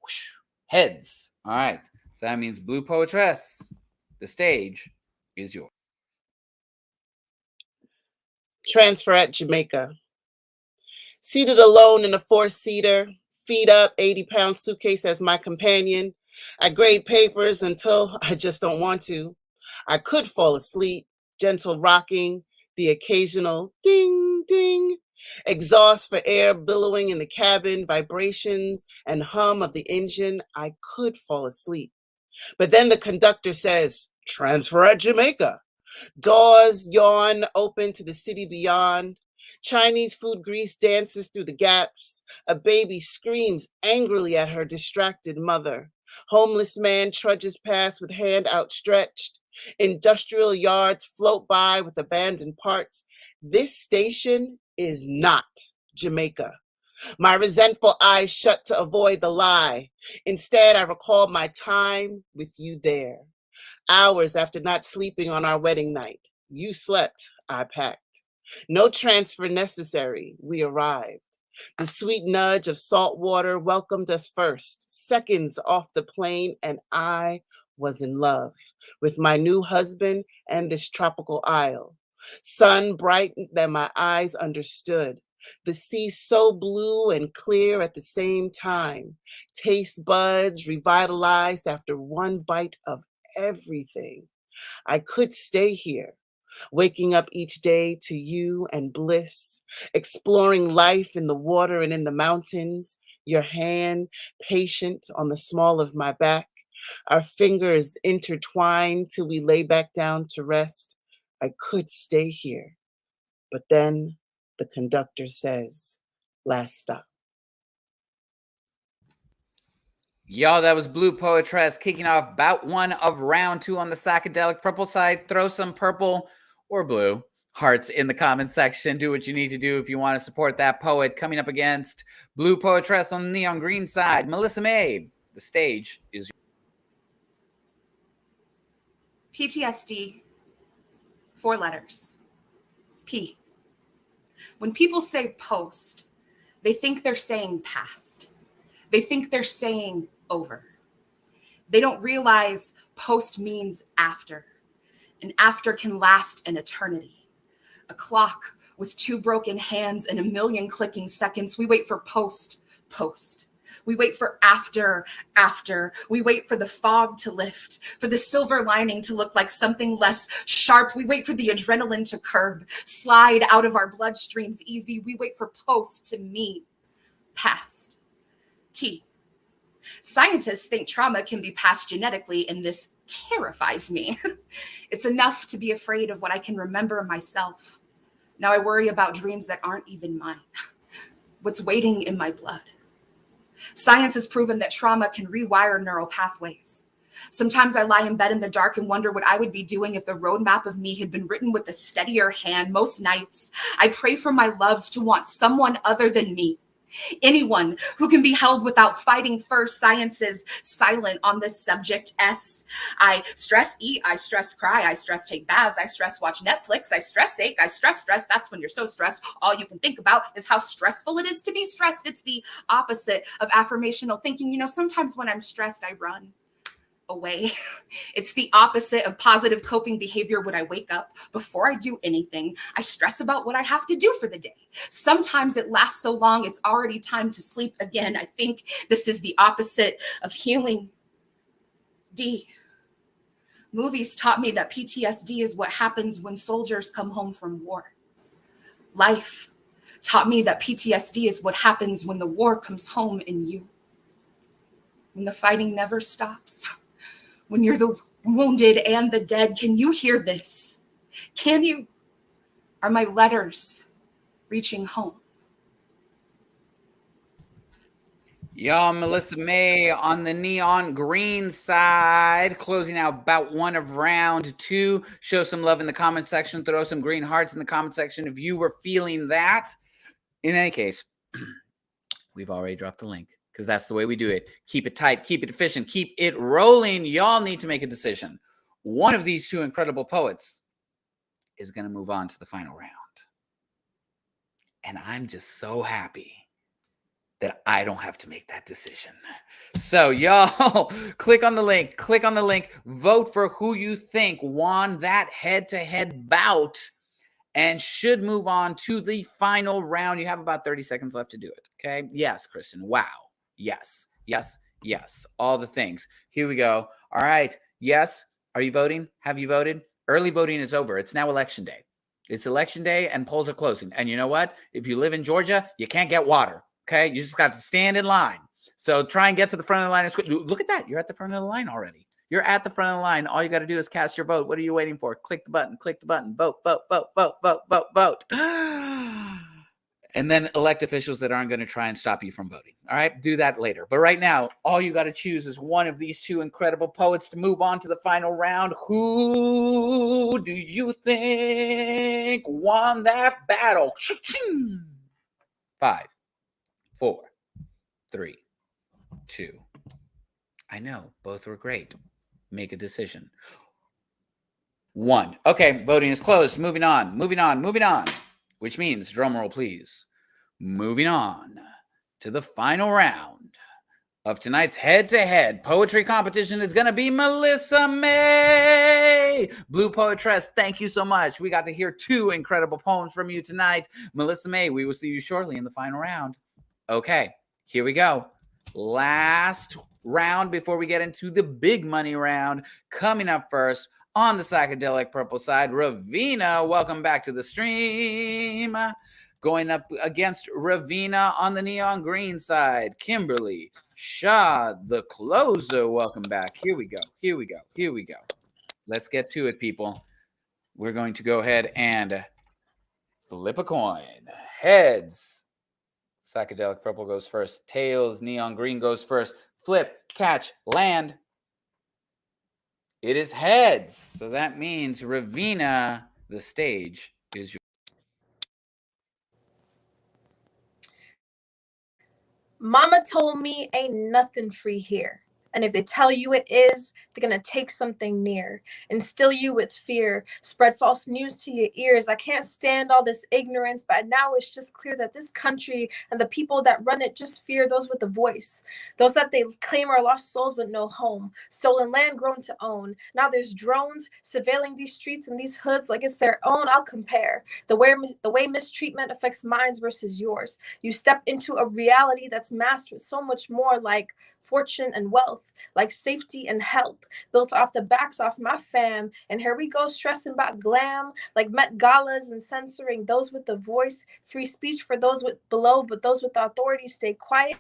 Whoosh, heads. All right. So that means Blupoetres, the stage is yours. Transfer at Jamaica. Seated alone in a 4-seater, feet up, 80-pound suitcase as my companion. I grade papers until I just don't want to. I could fall asleep, gentle rocking, the occasional ding, ding, exhaust for air billowing in the cabin, vibrations and hum of the engine. I could fall asleep. But then the conductor says, transfer at Jamaica. Doors yawn open to the city beyond. Chinese food grease dances through the gaps. A baby screams angrily at her distracted mother. Homeless man trudges past with hand outstretched. Industrial yards float by with abandoned parts. This station is not Jamaica. My resentful eyes shut to avoid the lie. Instead, I recall my time with you there. Hours after not sleeping on our wedding night. You slept, I packed. No transfer necessary, we arrived. The sweet nudge of salt water welcomed us first. Seconds off the plane, and I was in love with my new husband and this tropical isle. Sun bright that my eyes understood. The sea so blue and clear at the same time. Taste buds revitalized after one bite of everything. I could stay here. Waking up each day to you and bliss, exploring life in the water and in the mountains, your hand patient on the small of my back, our fingers intertwined till we lay back down to rest. I could stay here. But then the conductor says, last stop. Y'all, that was Blupoetres kicking off bout 1 of round 2 on the psychedelic purple side. Throw some purple or blue hearts in the comment section. Do what you need to do if you want to support that poet. Coming up against Blupoetres on the neon green side, Melissa May. The stage is PTSD, 4 letters. P. When people say post, they think they're saying past. They think they're saying over. They don't realize post means after. And after can last an eternity. A clock with 2 broken hands and 1 million clicking seconds. We wait for post. We wait for after. We wait for the fog to lift, for the silver lining to look like something less sharp. We wait for the adrenaline to curb, slide out of our bloodstreams easy. We wait for post to mean past. T. Scientists think trauma can be passed genetically, and this terrifies me. It's enough to be afraid of what I can remember myself. Now I worry about dreams that aren't even mine. What's waiting in my blood? Science has proven that trauma can rewire neural pathways. Sometimes I lie in bed in the dark and wonder what I would be doing if the roadmap of me had been written with a steadier hand. Most nights, I pray for my loves to want someone other than me. Anyone who can be held without fighting first. Science is silent on this subject. I stress eat, I stress cry, I stress take baths, I stress watch Netflix, I stress ache, I stress. That's when you're so stressed, all you can think about is how stressful it is to be stressed. It's the opposite of affirmational thinking. You know, sometimes when I'm stressed, I run away. It's the opposite of positive coping behavior. When I wake up, before I do anything, I stress about what I have to do for the day. Sometimes it lasts so long, it's already time to sleep again. I think this is the opposite of healing. D. Movies taught me that PTSD is what happens when soldiers come home from war. Life taught me that PTSD is what happens when the war comes home in you. When the fighting never stops. When you're the wounded and the dead. Can you hear this? Can you? Are my letters reaching home? Y'all, Melissa May on the neon green side, closing out bout 1 of round 2. Show some love in the comment section. Throw some green hearts in the comment section if you were feeling that. In any case, we've already dropped the link, because that's the way we do it. Keep it tight, keep it efficient, keep it rolling. Y'all need to make a decision. One of these two incredible poets is going to move on to the final round. And I'm just so happy that I don't have to make that decision. So y'all, click on the link, vote for who you think won that head-to-head bout and should move on to the final round. You have about 30 seconds left to do it, okay? Yes, Kristen, wow. Yes, yes, yes, all the things. Here we go. All right, yes, are you voting? Have you voted? Early voting is over. It's now election day. It's election day and polls are closing. And you know what? If you live in Georgia, you can't get water. Okay, you just got to stand in line. So try and get to the front of the line as quick. Look at that. You're at the front of the line already. You're at the front of the line. All you got to do is cast your vote. What are you waiting for? Click the button. Vote, vote, vote, vote, vote, vote, vote. And then elect officials that aren't going to try and stop you from voting. All right, do that later. But right now, all you got to choose is one of these two incredible poets to move on to the final round. Who do you think won that battle? 5, 4, 3, 2. I know, both were great. Make a decision. 1. Okay, voting is closed. Moving on. Which means, drumroll please, moving on to the final round of tonight's head-to-head poetry competition is going to be Melissa May. Blupoetres, thank you so much. We got to hear 2 incredible poems from you tonight. Melissa May, we will see you shortly in the final round. Okay, here we go. Last round before we get into the big money round. Coming up first on the psychedelic purple side, Ravina, welcome back to the stream. Going up against Ravina on the neon green side, Kimberly Shaw, the closer, welcome back. Here we go. Let's get to it, people. We're going to go ahead and flip a coin. Heads, psychedelic purple goes first. Tails, neon green goes first. Flip, catch, land. It is heads. So that means, Ravina, the stage is yours. Mama told me ain't nothing free here. And if they tell you it is, they're going to take something near, instill you with fear, spread false news to your ears. I can't stand all this ignorance, but now it's just clear that this country and the people that run it just fear those with the voice, those that they claim are lost souls with no home, stolen land grown to own. Now there's drones surveilling these streets and these hoods like it's their own. I'll compare the way mistreatment affects minds versus yours. You step into a reality that's masked with so much more, like fortune and wealth, like safety and health, built off the backs off my fam. And here we go stressing about glam, like Met Galas and censoring those with the voice, free speech for those with below, but those with authority stay quiet.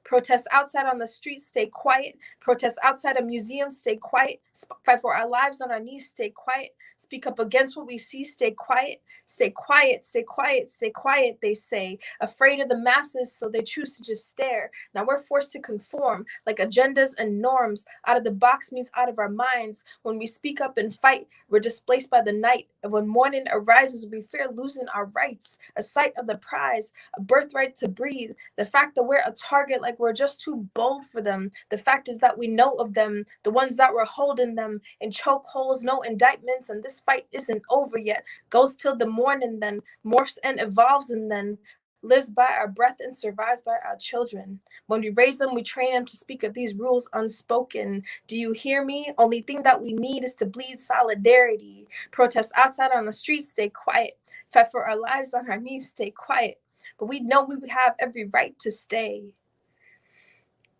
Protest outside on the streets, stay quiet. Protest outside of museums, stay quiet. Fight for our lives on our knees, stay quiet. Speak up against what we see, stay quiet. Stay quiet, stay quiet, stay quiet, they say. Afraid of the masses, so they choose to just stare. Now we're forced to conform, like agendas and norms. Out of the box means out of our minds. When we speak up and fight, we're displaced by the night. And when morning arises, we fear losing our rights. A sight of the prize, a birthright to breathe. The fact that we're a target, like we're just too bold for them. The fact is that we know of them, the ones that were holding them in chokeholds, no indictments, and this fight isn't over yet. Goes till the morning, then morphs and evolves, and then lives by our breath and survives by our children. When we raise them, we train them to speak of these rules unspoken. Do you hear me? Only thing that we need is to bleed solidarity. Protest outside on the streets, stay quiet. Fight for our lives on our knees, stay quiet. But we know we have every right to stay,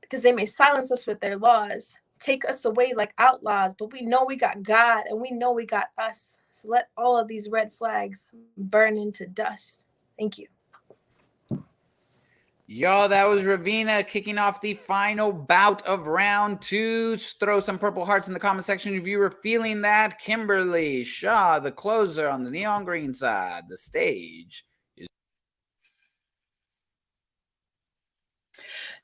because they may silence us with their laws, take us away like outlaws, but we know we got God and we know we got us. So let all of these red flags burn into dust. Thank you. Y'all, that was Ravina kicking off the final bout of round 2. Throw some purple hearts in the comment section if you were feeling that. Kimberly Shaw, the closer on the neon green side. The stage is...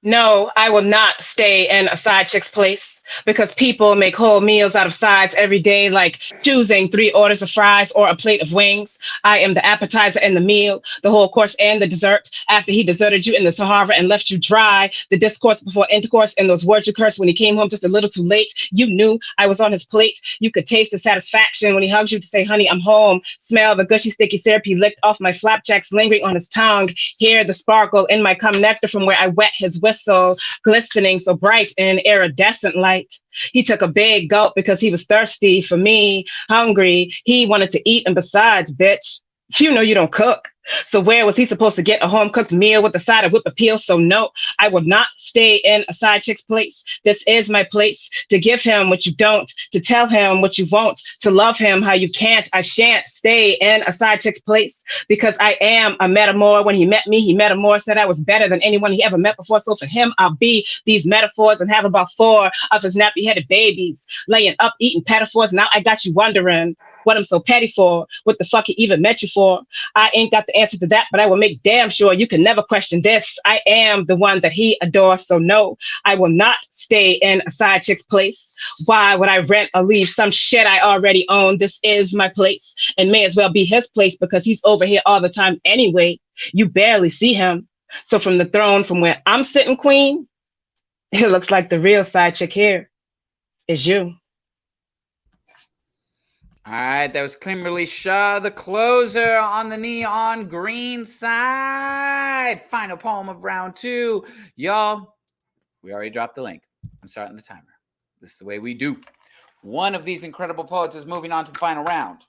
No, I will not stay in a side chick's place because people make whole meals out of sides every day, like choosing 3 orders of fries or a plate of wings. I am the appetizer and the meal, the whole course and the dessert. After he deserted you in the Sahara and left you dry, the discourse before intercourse and those words you cursed when he came home just a little too late. You knew I was on his plate. You could taste the satisfaction when he hugged you to say, honey, I'm home. Smell the gushy, sticky syrup he licked off my flapjacks lingering on his tongue. Hear the sparkle in my cum nectar from where I wet his whistle, glistening so bright in iridescent light. He took a big gulp because he was thirsty for me, hungry. He wanted to eat, and besides, bitch, you know you don't cook. So where was he supposed to get a home-cooked meal with a side of whip appeal? So no, I will not stay in a side chick's place. This is my place to give him what you don't, to tell him what you won't, to love him how you can't. I shan't stay in a side chick's place because I am a metamor. When he met me, he metamor, said I was better than anyone he ever met before. So for him, I'll be these metaphors and have about 4 of his nappy-headed babies laying up, eating pedophores. Now I got you wondering what I'm so petty for, what the fuck he even met you for. I ain't got the answer to that, but I will make damn sure you can never question this. I am the one that he adores, so no, I will not stay in a side chick's place. Why would I rent or leave some shit I already own? This is my place, and may as well be his place because he's over here all the time anyway. You barely see him. So from the throne, from where I'm sitting, queen, it looks like the real side chick here is you. All right, that was Kimberly Shaw, the closer on the neon green side. Final poem of round 2. Y'all, we already dropped the link. I'm starting the timer. This is the way we do. One of these incredible poets is moving on to the final round.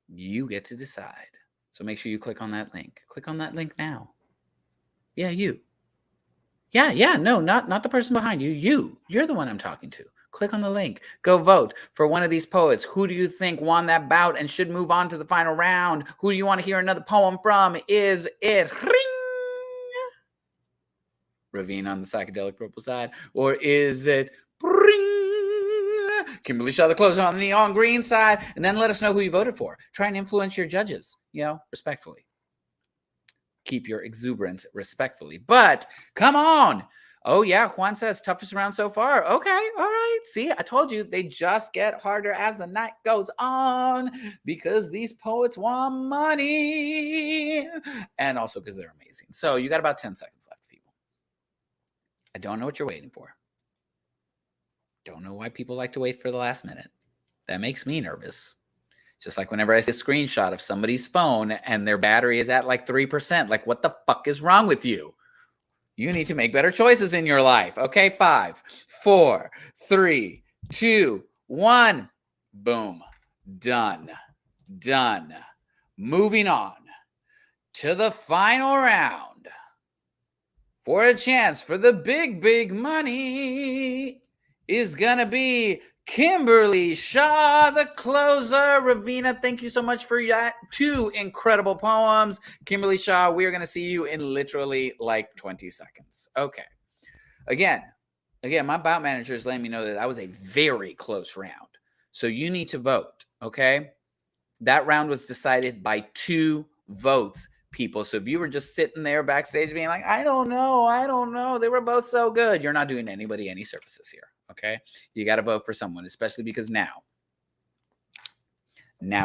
You get to decide. So make sure you click on that link. Click on that link now. Yeah, you. Yeah, no, not the person behind you. You're the one I'm talking to. Click on the link. Go vote for one of these poets. Who do you think won that bout and should move on to the final round? Who do you want to hear another poem from? Is it Ravina on the psychedelic purple side? Or is it Kimberly Shaw, the closer on the neon green side? And then let us know who you voted for. Try and influence your judges, respectfully. Keep your exuberance respectfully. But come on. Oh, yeah, Juan says toughest round so far. Okay, all right. See, I told you they just get harder as the night goes on because these poets want money and also because they're amazing. So you got about 10 seconds left, people. I don't know what you're waiting for. Don't know why people like to wait for the last minute. That makes me nervous. Just like whenever I see a screenshot of somebody's phone and their battery is at like 3%, like what the fuck is wrong with you? You need to make better choices in your life. Okay, 5, 4, 3, 2, 1. Boom. Done. Moving on to the final round for a chance for the big money is going to be Kimberly Shaw, the closer. Ravina, thank you so much for that 2 incredible poems. Kimberly Shaw, we are going to see you in literally like 20 seconds. Okay. Again, my bout manager is letting me know that was a very close round. So you need to vote, okay? That round was decided by 2 votes, people. So if you were just sitting there backstage being like, I don't know, they were both so good, you're not doing anybody any services here, okay? You got to vote for someone, especially because now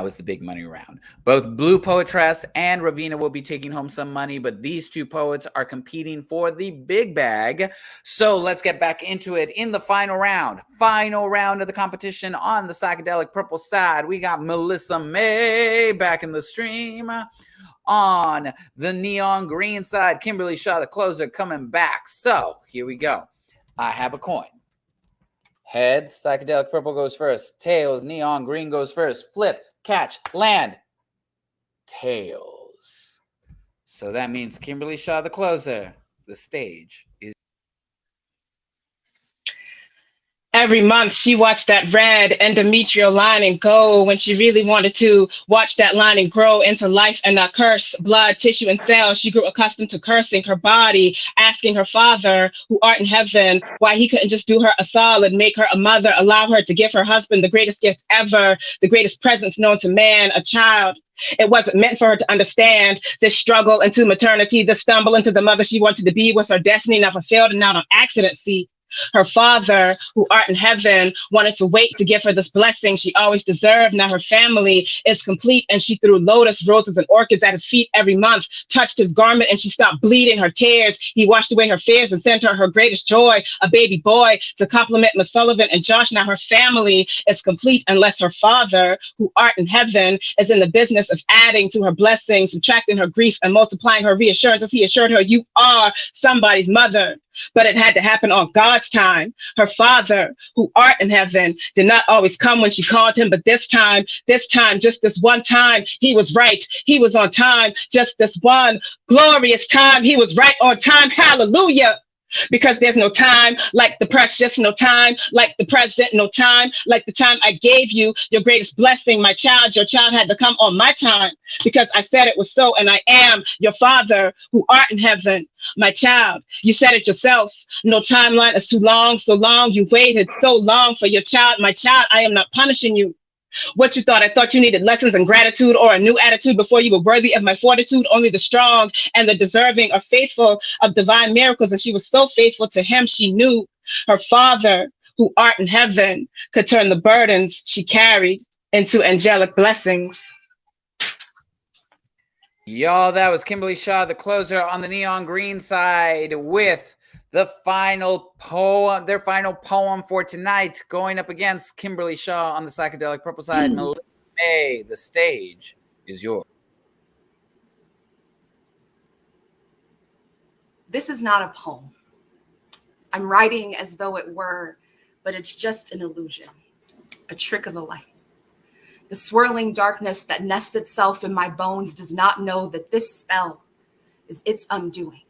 is the big money round. Both Blupoetres and Ravina will be taking home some money, but these 2 poets are competing for the big bag. So let's get back into it in the final round. Final round of the competition on the psychedelic purple side. We got Melissa May back in the stream. On the neon green side, Kimberly Shaw, the closer, coming back. So here we go. I have a coin. Heads, psychedelic purple goes first. Tails, neon green goes first. Flip, catch, land. Tails. So that means Kimberly Shaw, the closer. The stage is. Every month, she watched that red endometrial lining go when she really wanted to watch that lining grow into life and not curse blood, tissue, and cells. She grew accustomed to cursing her body, asking her Father, who art in heaven, why he couldn't just do her a solid, make her a mother, allow her to give her husband the greatest gift ever, the greatest presence known to man, a child. It wasn't meant for her to understand this struggle into maternity, this stumble into the mother she wanted to be was her destiny, not fulfilled and not on accident. See, her Father, who art in heaven, wanted to wait to give her this blessing she always deserved. Now her family is complete, and she threw lotus, roses, and orchids at his feet every month, touched his garment, and she stopped bleeding her tears. He washed away her fears and sent her greatest joy, a baby boy, to compliment Miss Sullivan and Josh. Now her family is complete, unless her Father, who art in heaven, is in the business of adding to her blessings, subtracting her grief, and multiplying her reassurances. He assured her, you are somebody's mother. But it had to happen on God's time. Her Father, who art in heaven, did not always come when she called him, but this time, just this one time, he was right. He was on time. Just this one glorious time, he was right on time. Hallelujah. Because there's no time like the precious, no time like the present, no time like the time I gave you your greatest blessing, my child. Your child had to come on my time because I said it was so, and I am your Father who art in heaven. My child, you said it yourself. No timeline is too long, so long. You waited so long for your child. My child, I am not punishing you. What you thought? I thought you needed lessons in gratitude or a new attitude before you were worthy of my fortitude. Only the strong and the deserving are faithful of divine miracles. And she was so faithful to him, she knew her Father, who art in heaven, could turn the burdens she carried into angelic blessings. Y'all, that was Kimberly Shaw, the closer, on the neon green side with the final poem, their final poem for tonight, going up against Kimberly Shaw on the psychedelic purple side. Melissa May, the stage is yours. This is not a poem. I'm writing as though it were, but it's just an illusion, a trick of the light. The swirling darkness that nests itself in my bones does not know that this spell is its undoing.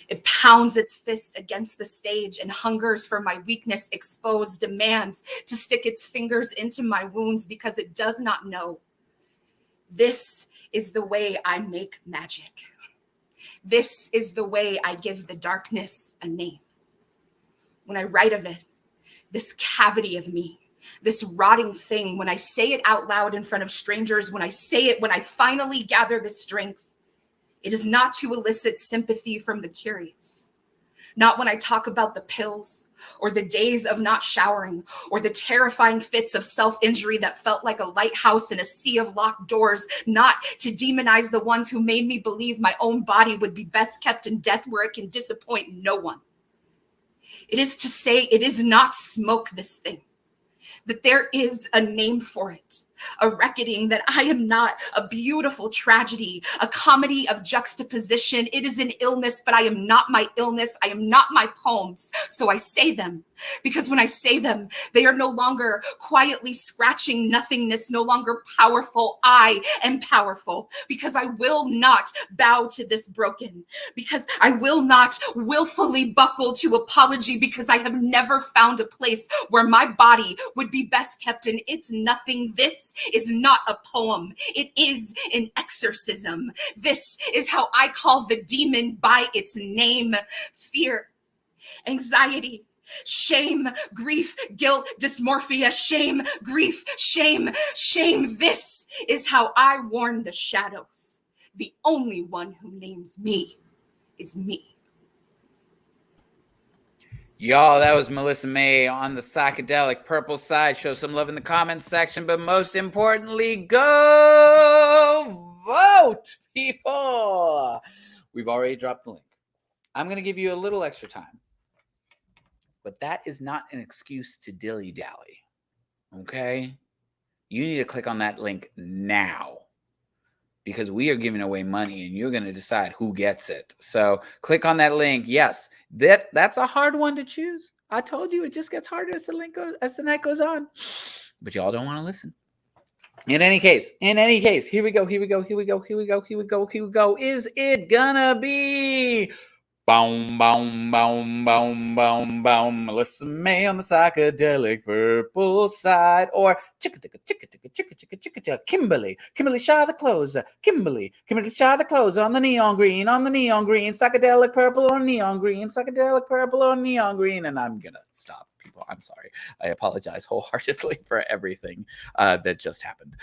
It pounds its fist against the stage and hungers for my weakness exposed, demands to stick its fingers into my wounds because it does not know. This is the way I make magic. This is the way I give the darkness a name. When I write of it, this cavity of me, this rotting thing, when I say it out loud in front of strangers, when I say it, when I finally gather the strength, it is not to elicit sympathy from the curious. Not when I talk about the pills or the days of not showering or the terrifying fits of self-injury that felt like a lighthouse in a sea of locked doors. Not to demonize the ones who made me believe my own body would be best kept in death where it can disappoint no one. It is to say it is not smoke, this thing. That there is a name for it, a reckoning that I am not a beautiful tragedy, a comedy of juxtaposition. It is an illness, but I am not my illness. I am not my poems. So I say them, because when I say them, they are no longer quietly scratching nothingness, no longer powerful. I am powerful, because I will not bow to this broken, because I will not willfully buckle to apology, because I have never found a place where my body would be best kept in its nothing. This is not a poem. It is an exorcism. This is how I call the demon by its name: fear, anxiety, shame, grief, guilt, dysmorphia, shame, grief, shame, shame. This is how I warn the shadows. The only one who names me is me. Y'all, that was Melissa May on the psychedelic purple side. Show some love in the comments section, but most importantly, go vote, people. We've already dropped the link. I'm going to give you a little extra time, but that is not an excuse to dilly-dally, okay? You need to click on that link now, because we are giving away money and you're going to decide who gets it. So click on that link. Yes, that's a hard one to choose. I told you it just gets harder as the night goes on. But y'all don't want to listen. In any case, here we go. Is it gonna be boom, boom, boom, boom, boom, boom, Melissa May on the psychedelic purple side, or Kimberly Shaw the closer, Kimberly Shaw the closer on the neon green, psychedelic purple or neon green, psychedelic purple or neon green? And I'm gonna stop, people. I'm sorry. I apologize wholeheartedly for everything that just happened,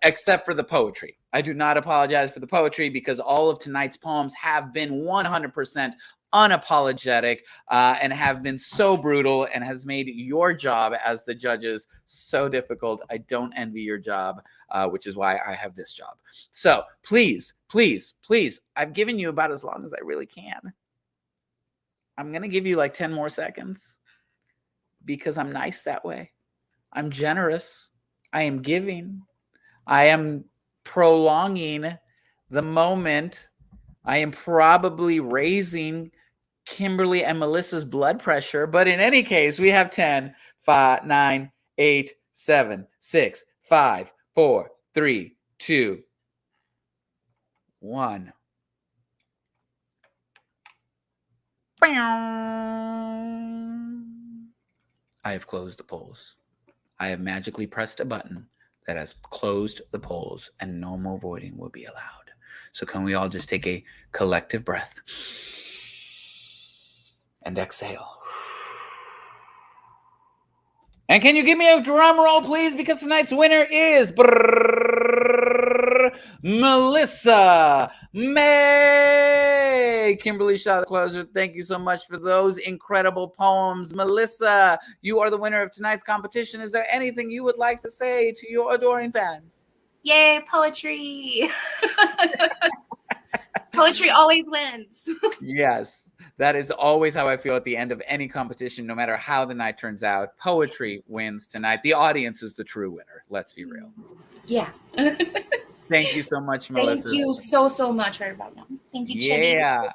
except for the poetry. I do not apologize for the poetry, because all of tonight's poems have been 100% unapologetic and have been so brutal, and has made your job as the judges so difficult. I don't envy your job, which is why I have this job. So please, I've given you about as long as I really can. I'm going to give you like 10 more seconds, because I'm nice that way. I'm generous. I am giving. I am prolonging the moment. I am probably raising Kimberly and Melissa's blood pressure. But in any case, we have 10, 5, 9, 8, 7, 6, 5, 4, 3, 2, 1. I have closed the polls. I have magically pressed a button that has closed the polls, and no more voting will be allowed. So can we all just take a collective breath and exhale? And can you give me a drum roll, please? Because tonight's winner is Melissa May. Kimberly Shaw the closer. Thank you so much for those incredible poems. Melissa, you are the winner of tonight's competition. Is there anything you would like to say to your adoring fans? Yay, poetry. Poetry always wins. Yes, that is always how I feel at the end of any competition, no matter how the night turns out. Poetry wins tonight. The audience is the true winner. Let's be real. Yeah. Thank you so much, Melissa. Thank you so much, right about now. Thank you, Chibi. Yeah.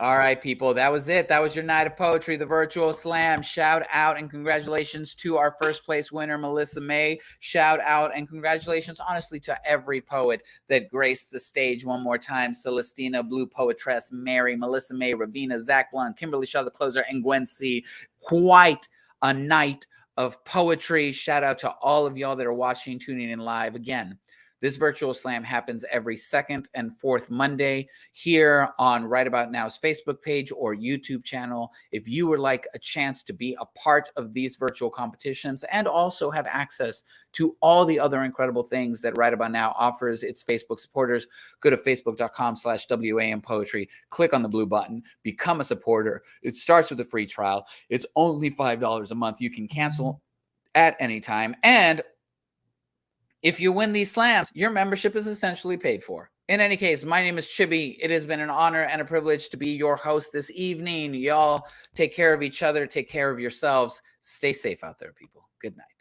All right, people. That was it. That was your night of poetry, the virtual slam. Shout out and congratulations to our first place winner, Melissa May. Shout out and congratulations, honestly, to every poet that graced the stage one more time. Celestina, Blupoetres, Mary, Melissa May, Ravina, Xach Blunt, Kimberly Shaw the closer, and Gwen C. Quite a night of poetry. Shout out to all of y'all that are watching, tuning in live. Again, this virtual slam happens every second and fourth Monday here on Right About Now's Facebook page or YouTube channel. If you would like a chance to be a part of these virtual competitions and also have access to all the other incredible things that Right About Now offers its Facebook supporters, go to facebook.com/WAM Poetry, click on the blue button, become a supporter. It starts with a free trial. It's only $5 a month. You can cancel at any time. And if you win these slams, your membership is essentially paid for. In any case, my name is Chibi. It has been an honor and a privilege to be your host this evening. Y'all take care of each other. Take care of yourselves. Stay safe out there, people. Good night.